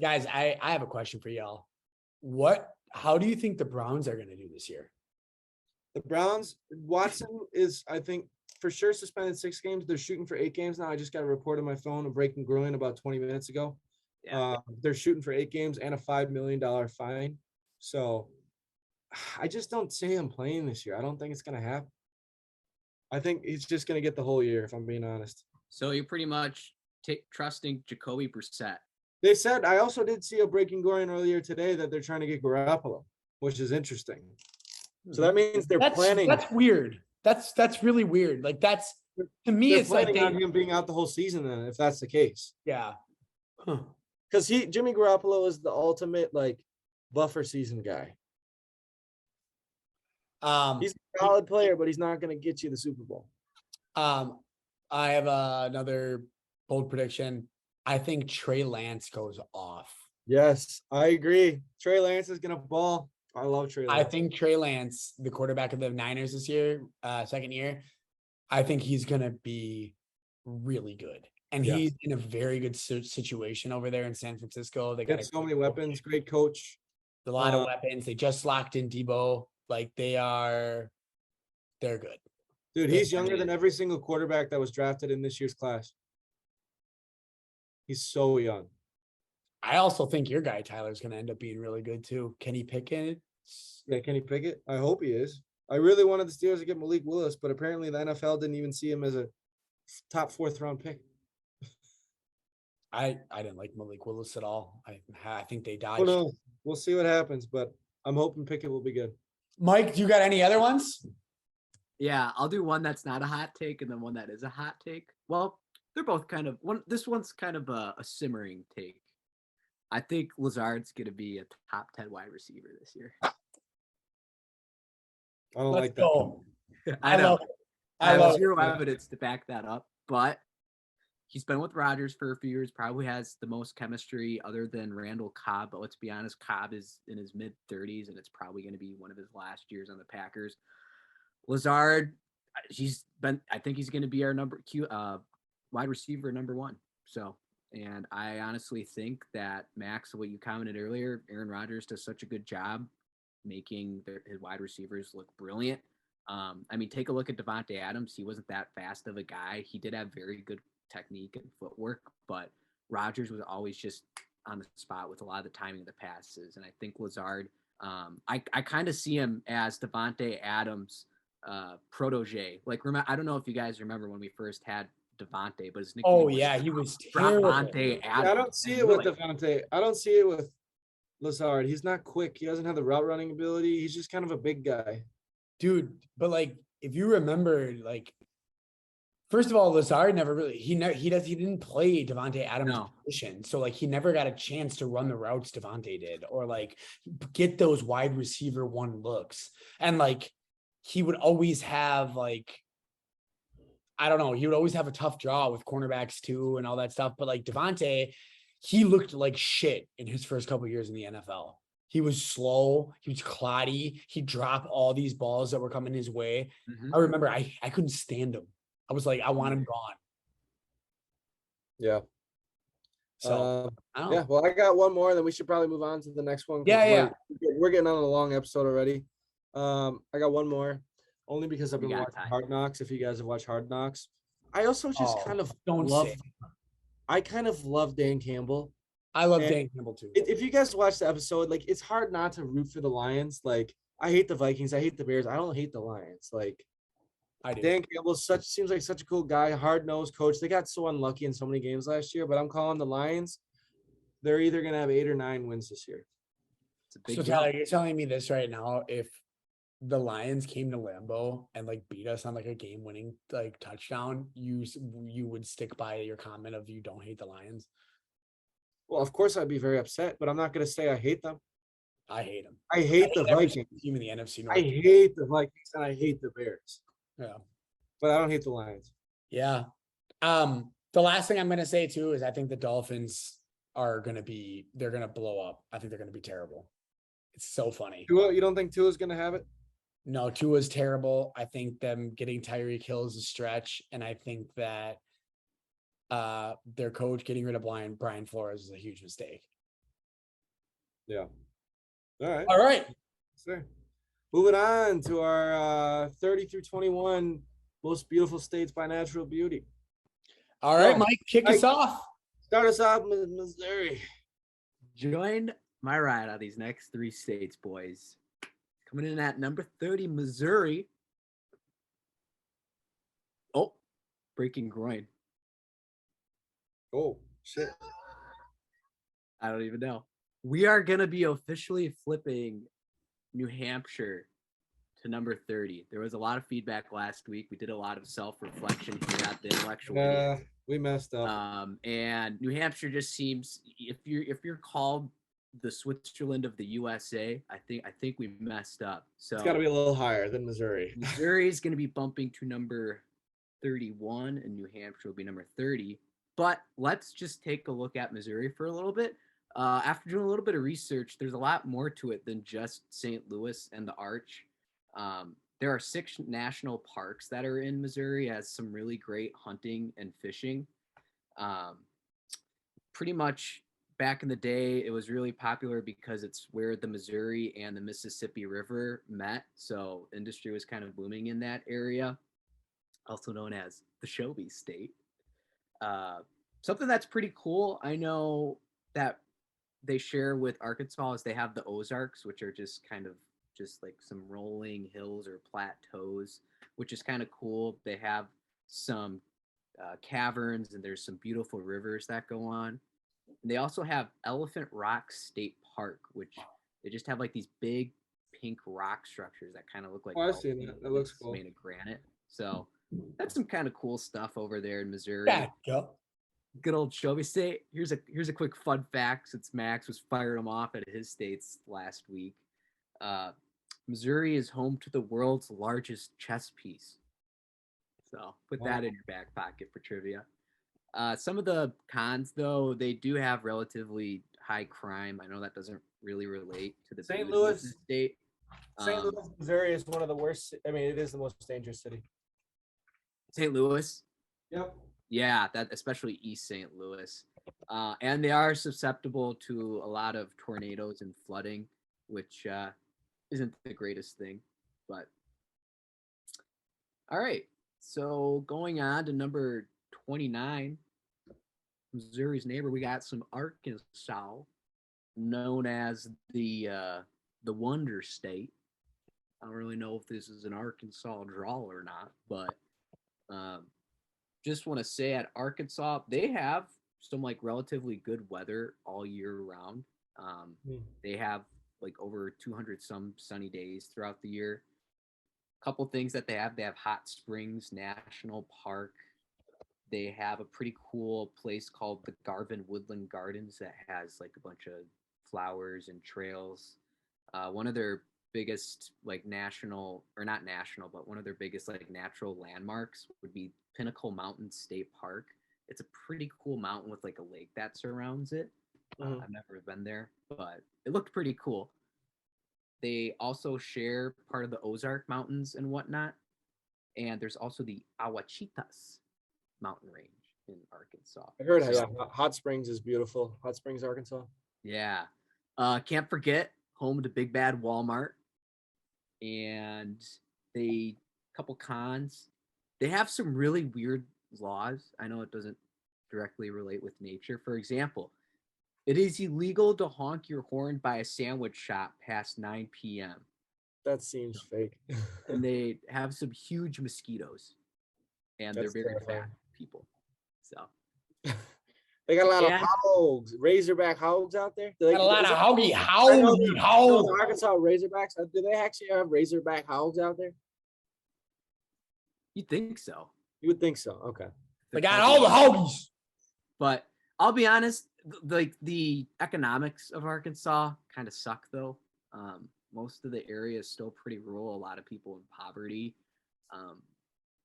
guys, I have a question for y'all. How do you think the Browns are going to do this year? The Browns, Watson is, I think, for sure suspended 6 games. They're shooting for 8 games now. I just got a report on my phone of breaking groin about 20 minutes ago. Yeah. They're shooting for 8 games and a $5 million fine. So I just don't see him playing this year. I don't think it's going to happen. I think he's just going to get the whole year, if I'm being honest. So you're pretty much trusting Jacoby Brissett. They said, I also did see a breaking groin earlier today that they're trying to get Garoppolo, which is interesting. So that means they're planning. That's weird. That's really weird. Like to me, They're it's like planning on him being out the whole season then, if that's the case. yeah. Huh. Because Jimmy Garoppolo is the ultimate like buffer season guy. He's a solid player, but he's not going to get you the Super Bowl. I have another bold prediction. I think Trey Lance goes off. Yes, I agree. Trey Lance is going to ball. I love Trey Lance. I think Trey Lance, the quarterback of the Niners this year, second year, I think he's going to be really good. And Yeah. he's in a very good situation over there in San Francisco. They got so many weapons, great coach. a lot of weapons. They just locked in Debo. Like they're good. Dude, he's younger than every single quarterback that was drafted in this year's class. He's so young. I also think your guy Tyler's going to end up being really good too. Kenny Pickett. Yeah, Kenny Pickett. I hope he is. I really wanted the Steelers to get Malik Willis, but apparently the NFL didn't even see him as a top 4th round pick. I didn't like Malik Willis at all. I think they Oh dodged. no, we'll see what happens, but I'm hoping Pickett will be good. Mike, do you got any other ones? Yeah, I'll do one that's not a hot take and then one that is a hot take. Well, they're both kind of this one's kind of a simmering take. I think Lazard's going to be a top 10 wide receiver this year. I don't Let's like that. go. I know. love it. I have love zero it. evidence to back that up, but he's been with Rodgers for a few years, probably has the most chemistry other than Randall Cobb. But let's be honest, Cobb is in his mid-30s, and it's probably going to be one of his last years on the Packers. Lazard, I think he's going to be our wide receiver number 1. So, and I honestly think that Max, what you commented earlier, Aaron Rodgers does such a good job making his wide receivers look brilliant. I mean, take a look at Devontae Adams. He wasn't that fast of a guy. He did have very good technique and footwork, but Rodgers was always just on the spot with a lot of the timing of the passes. And I think Lazard, I kind of see him as Devontae Adams' protege. Like, I don't know if you guys remember when we first had Devontae, but his nickname Oh was yeah, he was terrible. Devontae Adams. I don't see it with Devontae. I don't see it with Lazard. He's not quick. He doesn't have the route running ability. He's just kind of a big guy. Dude, but like if you remember, like first of all, Lazard never really he didn't play Devontae Adams' position. So like he never got a chance to run the routes Devontae did or like get those wide receiver 1 looks. And like he would always have like I don't know, he would always have a tough draw with cornerbacks too and all that stuff. But like Devontae, he looked like shit in his first couple of years in the NFL. He was slow. He was cloddy. He'd drop all these balls that were coming his way. Mm-hmm. I remember I couldn't stand him. I was like, I want him gone. Yeah. So I don't Yeah, know. well, I got one more, then we should probably move on to the next one. 'Cause Yeah, we're getting on a long episode already. I got one more, only because I've We been got watching time. Hard Knocks. If you guys have watched Hard Knocks, I also just Oh, kind of don't love. say. I kind of love Dan Campbell. I love And Dan Campbell too. If you guys watch the episode, like it's hard not to root for the Lions. Like I hate the Vikings, I hate the Bears. I don't hate the Lions. Like I do. Dan Campbell seems like such a cool guy, hard-nosed coach. They got so unlucky in so many games last year, but I'm calling the Lions. They're either gonna have 8 or 9 wins this year. It's a big So jump. Tyler, you're telling me this right now. If the Lions came to Lambeau and like beat us on like a game-winning like touchdown, you would stick by your comment of you don't hate the Lions? Well, of course I'd be very upset, but I'm not gonna say I hate them. I hate them. I hate the every Vikings. team in the NFC I North. hate the Vikings and I hate the Bears, Yeah. but I don't hate the Lions. Yeah. The last thing I'm gonna say too is I think the Dolphins are they're gonna blow up. I think they're gonna be terrible. It's so funny. You don't think Tua's gonna have it? No, Tua's terrible. I think them getting Tyreek Hill is a stretch, and I think that their coach getting rid of Brian Flores is a huge mistake. Yeah. All right. All right. Sure. Moving on to our 30 through 21 most beautiful states by natural beauty. All right, So, Mike, kick us off. Start us off with Missouri. Join my ride on these next 3 states, boys. Coming in at number 30, Missouri. Oh, breaking groin. Oh, shit. I don't even know. We are going to be officially flipping New Hampshire to number 30. There was a lot of feedback last week. We did a lot of self-reflection here at the intellectual Yeah, Idiot. we messed up. And New Hampshire just seems, if you're called the Switzerland of the USA, I think we messed up. So It's got to be a little higher than Missouri. Missouri is going to be bumping to number 31, and New Hampshire will be number 30. But let's just take a look at Missouri for a little bit. After doing a little bit of research, there's a lot more to it than just St. Louis and the Arch. There are 6 national parks that are in Missouri, has some really great hunting and fishing. Pretty much back in the day, it was really popular because it's where the Missouri and the Mississippi River met. So industry was kind of booming in that area, also known as the Shelby State. Something that's pretty cool, I know that they share with Arkansas is they have the Ozarks, which are just kind of just like some rolling hills or plateaus, which is kind of cool. They have some caverns and there's some beautiful rivers that go on. And they also have Elephant Rock State Park, which they just have like these big pink rock structures that kind of look like I've seen that. That looks cool. made of granite. So that's some kind of cool stuff over there in Missouri. Yeah, go. Good old Shelby State. Here's a quick fun fact since Max was firing them off at his states last week. Missouri is home to the world's largest chess piece. So put that in your back pocket for trivia. Some of the cons, though, they do have relatively high crime. I know that doesn't really relate to the St. beauty of Louis. the state. St. Louis, Missouri is one of the worst. I mean, it is the most dangerous city. St. Louis. Yep. Yeah, that especially East St. Louis. And they are susceptible to a lot of tornadoes and flooding, which isn't the greatest thing. But all right. So going on to number 29, Missouri's neighbor, we got some Arkansas, known as the Wonder State. I don't really know if this is an Arkansas draw or not, but just want to say at Arkansas, they have some like relatively good weather all year round. They have like over 200 some sunny days throughout the year. Couple things that they have Hot Springs National Park. They have a pretty cool place called the Garvin Woodland Gardens that has like a bunch of flowers and trails. One of their biggest like national, or not national, but one of their biggest like natural landmarks would be Pinnacle Mountain State Park. It's a pretty cool mountain with like a lake that surrounds it. I've never been there, but it looked pretty cool. They also share part of the Ozark Mountains and whatnot. And there's also the Awachitas mountain range. in Arkansas. I heard, So, yeah, Hot Springs is beautiful. Hot Springs, Arkansas. yeah. Can't forget home to Big Bad Walmart. And they couple cons. They have some really weird laws. I know it doesn't directly relate with nature. For example, it is illegal to honk your horn by a sandwich shop past 9 p.m. That seems fake. And they have some huge mosquitoes. And That's they're very terrifying. fat people. So They got a lot Yeah. of hogs, Razorback hogs out there. Got a lot of hoggy I know howdy the how. Arkansas Razorbacks. Do they actually have Razorback hogs out there? you think so. You would think so. Okay. They got all the hoggies. But I'll be honest, like the economics of Arkansas kind of suck though. Most of the area is still pretty rural. A lot of people in poverty.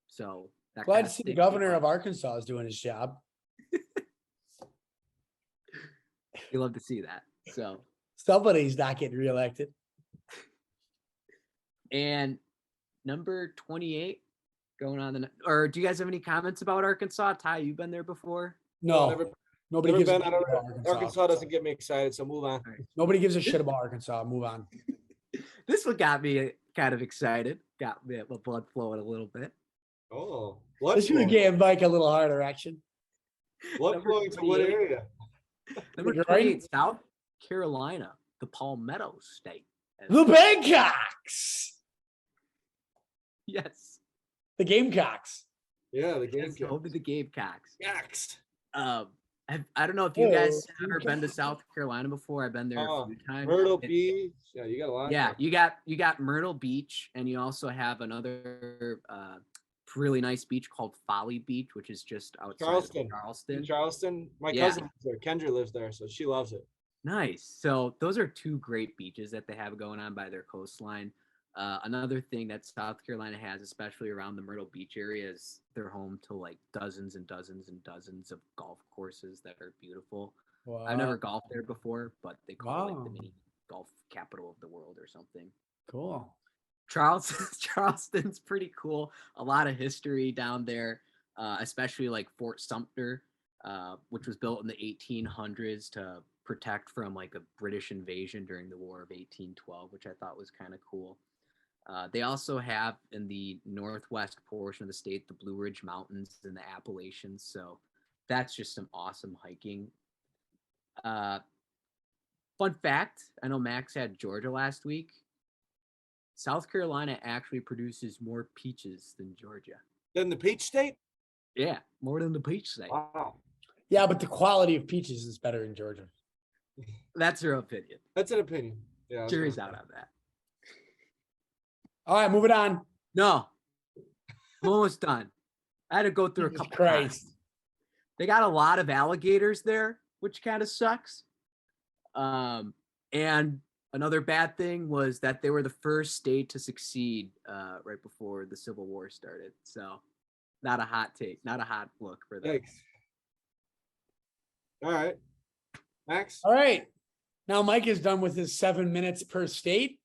So that Glad kinda to see the stinks, governor but of Arkansas is doing his job. You love to see that. So Somebody's not getting reelected. and number 28 going on or do you guys have any comments about Arkansas? Ty, you've been there before? No, never, nobody never gives a been. shit I don't, about Arkansas. Arkansas doesn't get me excited, so move on. Nobody gives a shit about Arkansas. Move on. This one got me kind of excited. Got me my blood flowing a little bit. Oh, blood Let's do the flowing. game Mike a little harder action. Blood Number flowing to what 28. area? Number You're right. 28, South Carolina, the Palmetto State. The Bangkocks. Yes. The Gamecocks. Yeah, the game. Yes, home to the Gamecocks. Yaks. I don't know if you guys Oh, have ever been to South Carolina before. I've been there a few times. Myrtle It- Beach. Yeah, you got a lot. Yeah, there. you got Myrtle Beach, and you also have another really nice beach called Folly Beach, which is just outside Charleston. of Charleston. In Charleston. My Yeah. cousin lives there. Kendra lives there, so she loves it. Nice. So those are two great beaches that they have going on by their coastline. Another thing that South Carolina has, especially around the Myrtle Beach area, is they're home to like dozens and dozens and dozens of golf courses that are beautiful. Wow. I've never golfed there before, but they call it like the Wow. mini golf capital of the world or something. Cool. Charleston's pretty cool. A lot of history down there, especially like Fort Sumter, which was built in the 1800s to protect from like a British invasion during the War of 1812, which I thought was kind of cool. They also have in the northwest portion of the state the Blue Ridge Mountains and the Appalachians, so that's just some awesome hiking. Fun fact, I know Max had Georgia last week. South Carolina actually produces more peaches than Georgia. Then the Peach State. Yeah, more than the peach state. Wow, Yeah, but the quality of peaches is better in Georgia. That's her opinion. that's an opinion. Yeah, I was Jury's gonna out say. on that. All right, moving on. No, I'm almost done. I had to go through a Jesus couple. Christ. Cons. They got a lot of alligators there, which kind of sucks. And another bad thing was that they were the first state to succeed right before the Civil War started. So, not a hot take, not a hot look for them. Yikes. All right, Max. All right. Now Mike is done with his 7 minutes per state.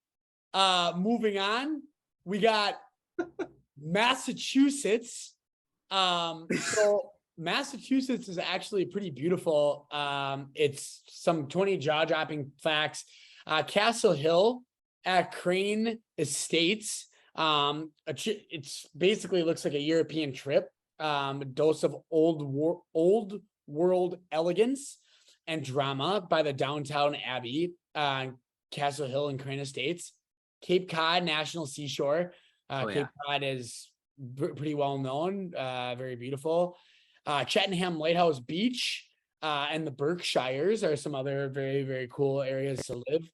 Moving on, we got Massachusetts. So Massachusetts is actually pretty beautiful. It's some 20 jaw-dropping facts. Castle Hill at Crane Estates. It's basically looks like a European trip. A dose of old world elegance and drama by the downtown Abbey, Castle Hill and Crane Estates. Cape Cod National Seashore. Cape Cod is pretty well known, very beautiful. Cheltenham Lighthouse Beach and the Berkshires are some other very, very cool areas to live.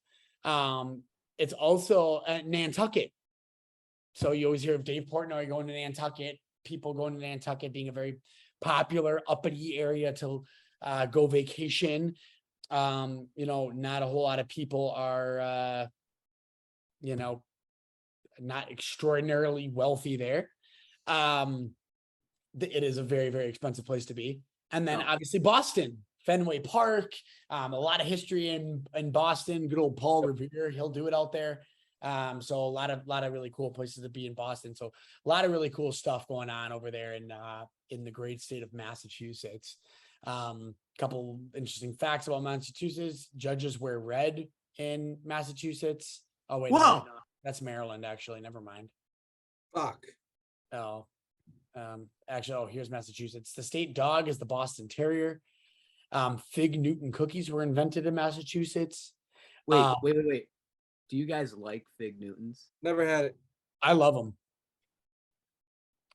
It's also Nantucket. So you always hear of Dave Portnoy going to Nantucket, people going to Nantucket being a very popular uppity area to go vacation. Not a whole lot of people are, not extraordinarily wealthy there. It is a very, very expensive place to be. And then obviously Boston, Fenway Park, a lot of history in Boston. Good old Paul Revere, he'll do it out there. So a lot of really cool places to be in Boston. So a lot of really cool stuff going on over there in the great state of Massachusetts. Couple interesting facts about Massachusetts. Judges wear red in Massachusetts. Oh wait, Whoa. no, that's Maryland actually. Never mind. Fuck. Oh, actually, here's Massachusetts. The state dog is the Boston Terrier. Fig Newton cookies were invented in Massachusetts. Wait. Do you guys like Fig Newtons? Never had it. I love them.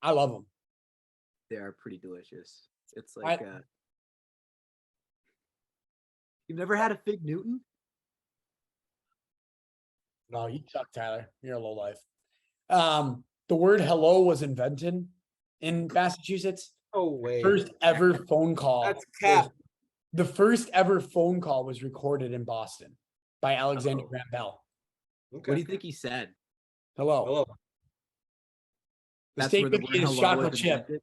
I love them. They are pretty delicious. It's like you've never had a Fig Newton? No, you suck, Tyler. You're a low life. The word hello was invented in Massachusetts. No way. First ever phone call. That's cap. The first ever phone call was recorded in Boston by Alexander Graham Bell. Okay. What do you think he said? Hello. Hello. The That's state where the cookie word is hello chocolate was chip. invented?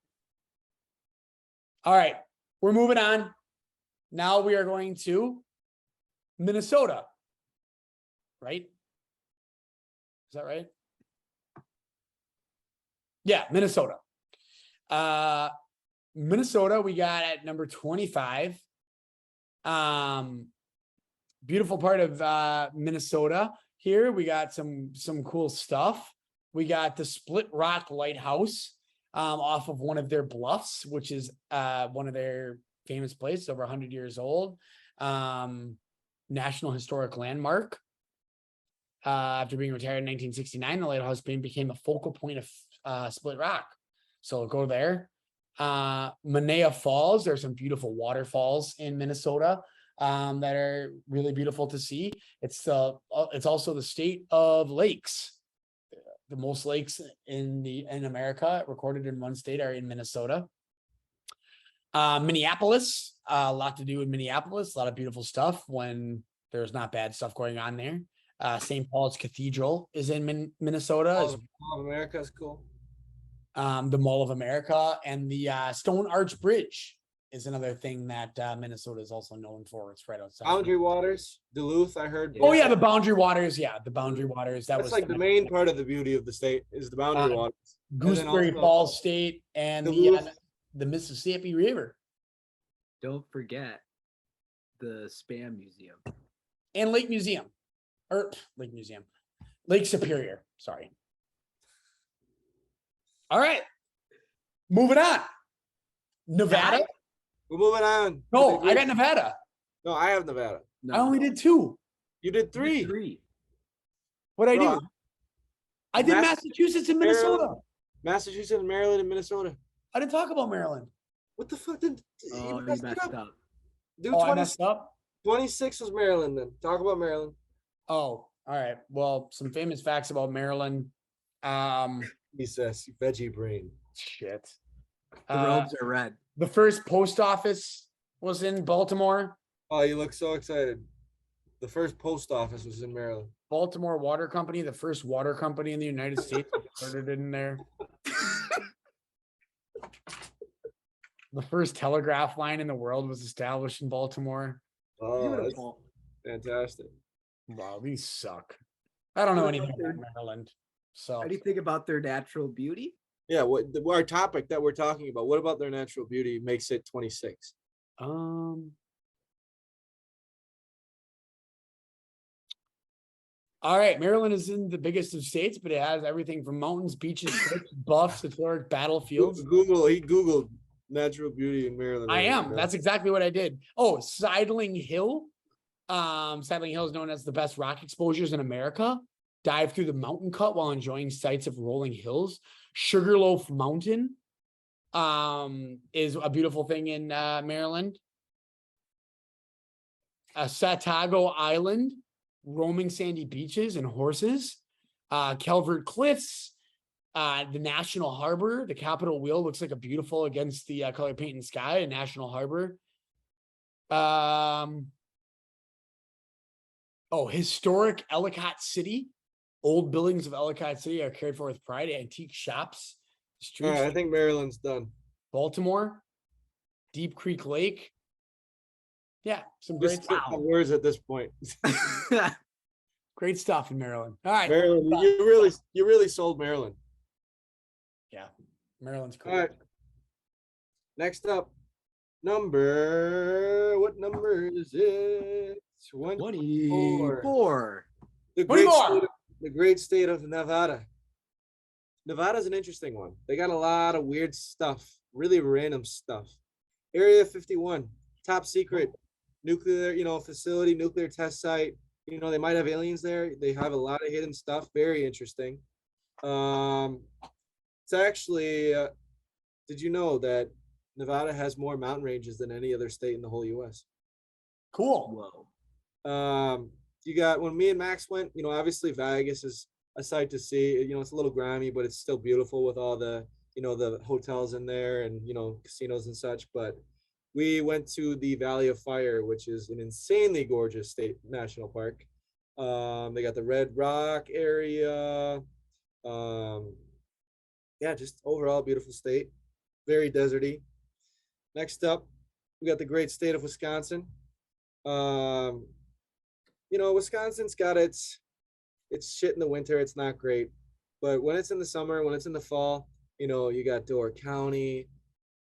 All right, we're moving on. Now we are going to Minnesota. Right? Is that right? Yeah, Minnesota. Minnesota, we got at number 25. Beautiful part of Minnesota here. We got some cool stuff. We got the Split Rock Lighthouse off of one of their bluffs, which is one of their famous places, over 100 years old. National Historic Landmark. After being retired in 1969, the lighthouse became a focal point of Split Rock. So go there. Manea Falls. There's some beautiful waterfalls in Minnesota that are really beautiful to see. It's also the state of lakes. The most lakes in America recorded in one state are in Minnesota. Minneapolis, a lot to do with Minneapolis. A lot of beautiful stuff when there's not bad stuff going on there. St. Paul's Cathedral is in Minnesota. Mall of America is cool. The Mall of America and the Stone Arch Bridge is another thing that Minnesota is also known for. It's right outside. Boundary Waters, Duluth, I heard. Oh yeah, the Boundary Waters. Yeah, the Boundary Waters. That That's was like the main part of the beauty of the state is the Boundary Waters. Gooseberry also Falls State and Duluth. the Mississippi River Don't forget the Spam Museum. and Lake Superior. Sorry. All right, moving on. Nevada. We're moving on. No, I got Nevada. No, I have Nevada. No, I only did 2. You did you did 3. What'd I No, do? I did Massachusetts and Minnesota. Maryland. Massachusetts and Maryland and Minnesota. I didn't talk about Maryland. What the fuck did Oh, you you messed messed it up? up. Do Oh, I 20, messed up. 26 was Maryland then. Talk about Maryland. Oh, all right. Well, some famous facts about Maryland. He says, veggie brain. Shit. The robes are red. The first post office was in Baltimore. Oh, you look so excited. The first post office was in Maryland. Baltimore Water Company, the first water company in the United States, started in there. The first telegraph line in the world was established in Baltimore. Oh, that's Beautiful. fantastic. Wow, these suck. I don't know What anything about about Maryland. So How do you think about their natural beauty? Yeah, our topic that we're talking about, what about their natural beauty makes it 26? All right, Maryland is in the biggest of states, but it has everything from mountains, beaches, cliffs, bluffs, historic battlefields. He Googled natural beauty in Maryland. I am. That's exactly what I did. Oh, Sidling Hill. Sidling Hill is known as the best rock exposures in America. Dive through the mountain cut while enjoying sights of rolling hills. Sugarloaf Mountain is a beautiful thing in Maryland. Satago Island, roaming sandy beaches and horses. Calvert Cliffs, the National Harbor, the Capitol Wheel looks like a beautiful against the color paint and sky, a National Harbor. Historic Ellicott City. Old buildings of Ellicott City are cared for with pride. Antique shops, All streets. right, I think Maryland's done. Baltimore, Deep Creek Lake. Yeah, some great Just stuff. words at this point. Great stuff in Maryland. All right. Maryland, you really sold Maryland. Yeah. Maryland's cool. All right. Next up, what number is it? 24. The 24. great state of Nevada. Nevada's an interesting one. They got a lot of weird stuff, really random stuff. Area 51, top secret nuclear, facility, nuclear test site. They might have aliens there. They have a lot of hidden stuff. Very interesting. It's actually, did you know that Nevada has more mountain ranges than any other state in the whole U.S.? Cool. Whoa. You got, when me and Max went, obviously Vegas is a sight to see. It's a little grimy, but it's still beautiful with all the, the hotels in there and, casinos and such. But we went to the Valley of Fire, which is an insanely gorgeous state national park. They got the Red Rock area. Yeah, just overall beautiful state. Very deserty. Next up, we got the great state of Wisconsin. Wisconsin's got its shit in the winter. It's not great. But when it's in the summer, when it's in the fall, you got Door County,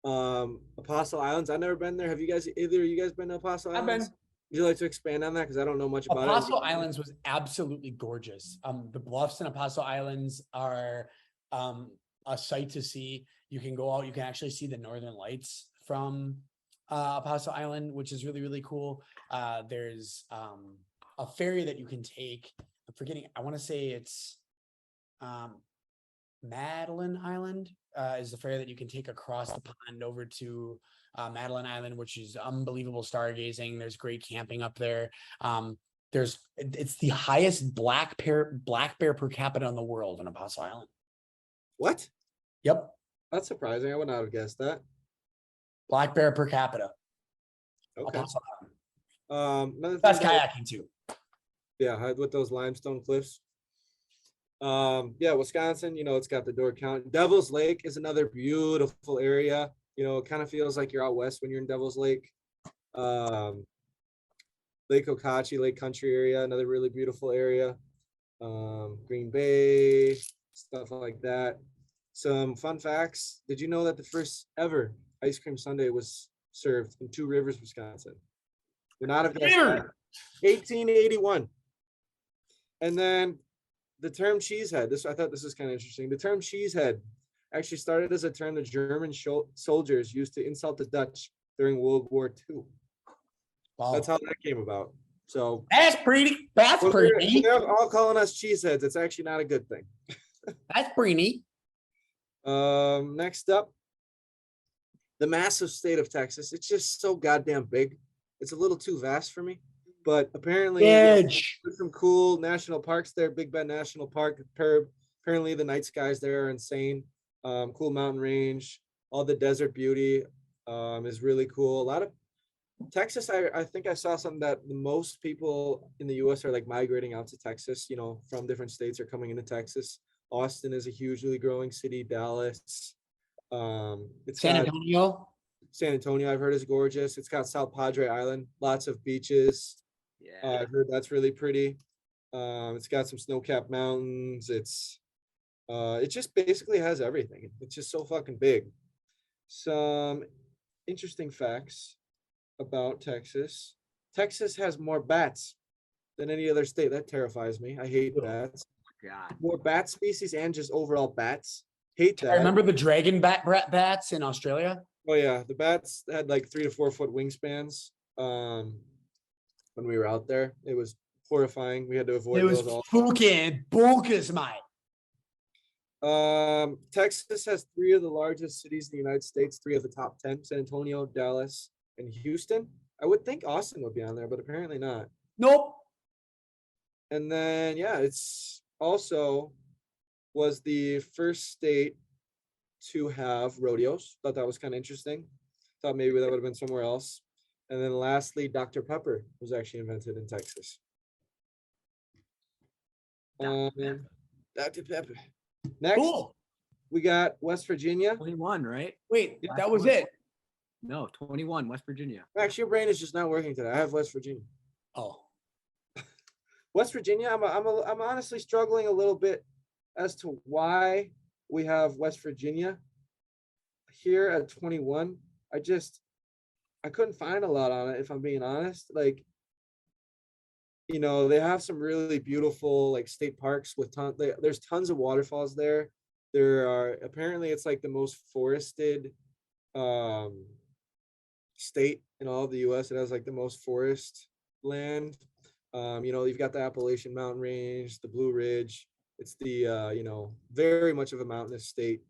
Apostle Islands. I've never been there. Have you guys, either of you guys been to Apostle I've Islands? been. Would you like to expand on that? Because I don't know much about Apostle it. Islands was absolutely gorgeous. The bluffs in Apostle Islands are a sight to see. You can go out, you can actually see the northern lights from Apostle Island, which is really, really cool. There's a ferry that you can take. I'm forgetting, I want to say it's Madeline Island is the ferry that you can take across the pond over to Madeline Island, which is unbelievable stargazing. There's great camping up there. It's the highest black bear per capita in the world on Apostle Island. What? Yep. That's surprising. I would not have guessed that. Black bear per capita. Okay. Apostle Island. Another That's thing kayaking too. Yeah, with those limestone cliffs. Yeah, Wisconsin, it's got the Door County. Devil's Lake is another beautiful area. It kind of feels like you're out west when you're in Devil's Lake. Lake Okauchee, Lake Country area, another really beautiful area. Green Bay, stuff like that. Some fun facts. Did you know that the first ever ice cream sundae was served in Two Rivers, Wisconsin? Would not have guessed that. 1881. And then the term cheesehead, I thought this was kind of interesting. The term cheesehead actually started as a term the German soldiers used to insult the Dutch during World War II. Wow. That's how that came about. So That's pretty. That's when pretty neat. they're all calling us cheeseheads, it's actually not a good thing. That's pretty neat. Next up, the massive state of Texas. It's just so goddamn big. It's a little too vast for me. But apparently, there's some cool national parks there. Big Bend National Park, apparently the night skies there are insane. Cool mountain range, all the desert beauty is really cool. A lot of Texas, I think I saw something that the most people in the U.S. are like migrating out to Texas, from different states are coming into Texas. Austin is a hugely growing city. Dallas. It's San Antonio. San Antonio, I've heard, is gorgeous. It's got South Padre Island, lots of beaches. Yeah. I've heard that's really pretty. It's got some snow-capped mountains. It just basically has everything. It's just so fucking big. Some interesting facts about Texas. Texas has more bats than any other state. That terrifies me. I hate bats. God. More bat species and just overall bats. Hate that. I remember the dragon bats in Australia. Oh yeah, the bats had like 3 to 4 foot wingspans. When we were out there, it was horrifying. We had to avoid It was those all. fucking bonkers, mate. Texas has 3 of the largest cities in the United States, 3 of the top 10: San Antonio, Dallas, and Houston. I would think Austin would be on there, but apparently not. Nope. And then it's also was the first state to have rodeos. Thought that was kind of interesting. Thought maybe that would have been somewhere else. And then lastly, Dr. Pepper was actually invented in Texas. Dr. Pepper. Next, Cool. we got West Virginia. 21, right? Wait, Yeah, that was it. No, 21, West Virginia. Actually, your brain is just not working today. I have West Virginia. Oh, West Virginia, I'm honestly struggling a little bit as to why we have West Virginia here at 21. I couldn't find a lot on it, if I'm being honest. Like, they have some really beautiful like state parks with there's tons of waterfalls there. There are, apparently it's like the most forested state in all of the US. It has like the most forest land. You've got the Appalachian Mountain Range, the Blue Ridge. It's the very much of a mountainous state.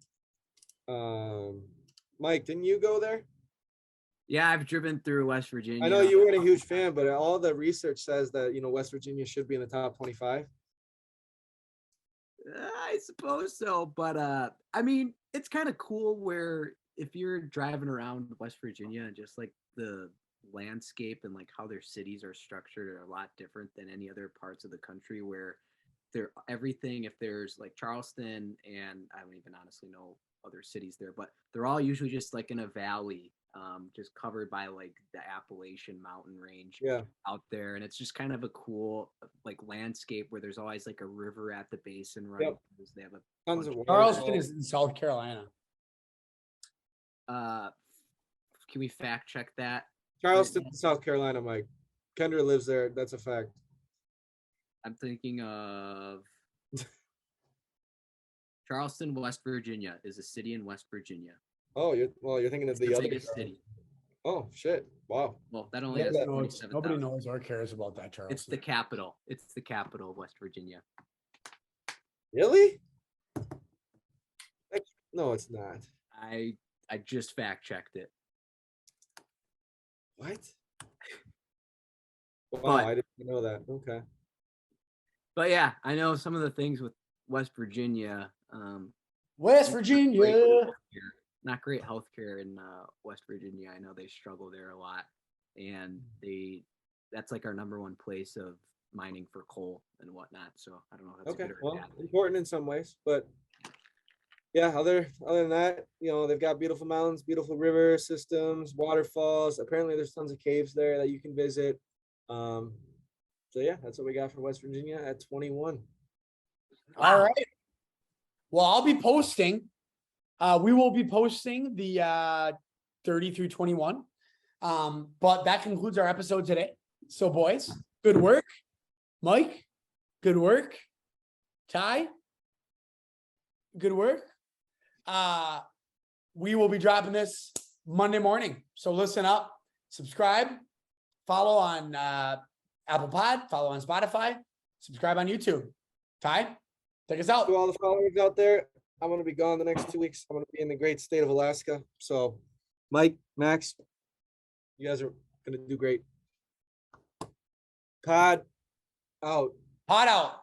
Mike, didn't you go there? Yeah, I've driven through West Virginia. I know you weren't a huge fan, but all the research says that West Virginia should be in the top 25. I suppose so, but I mean, it's kind of cool where if you're driving around West Virginia and just like the landscape and like how their cities are structured are a lot different than any other parts of the country, where everything, if there's like Charleston, and I don't even honestly know other cities there, but they're all usually just like in a valley, just covered by like the Appalachian Mountain Range out there, and it's just kind of a cool like landscape where there's always like a river at the basin, right? Yep. They have Tons of Charleston is in South Carolina. Can we fact check that? Charleston, South Carolina, Mike. Kendra lives there. That's a fact. I'm thinking of Charleston, West Virginia is a city in West Virginia. Oh, you're thinking of the other biggest city. Oh shit! Wow. Well, that only has Nobody 27,000. knows or cares about that, Charleston. It's the capital. It's the capital of West Virginia. Really? No, it's not. I just fact checked it. What? Wow, But- I didn't know that. Okay. But yeah, I know some of the things with West Virginia. West Great Virginia. healthcare. Not great healthcare in West Virginia. I know they struggle there a lot, and that's like our number one place of mining for coal and whatnot. So I don't know if that's Okay. good or Well, bad. important in some ways, but yeah, other than that, they've got beautiful mountains, beautiful river systems, waterfalls. Apparently, there's tons of caves there that you can visit. So yeah, that's what we got for West Virginia at 21. All right. Well, I'll be posting. We will be posting the 30 through 21. But that concludes our episode today. So, boys, good work. Mike, good work. Ty, good work. We will be dropping this Monday morning. So listen up, subscribe, follow on Apple Pod, follow on Spotify, subscribe on YouTube. Ty, take us out. To all the followers out there, I'm going to be gone the next 2 weeks. I'm going to be in the great state of Alaska. So, Mike, Max, you guys are going to do great. Pod out. Pod out.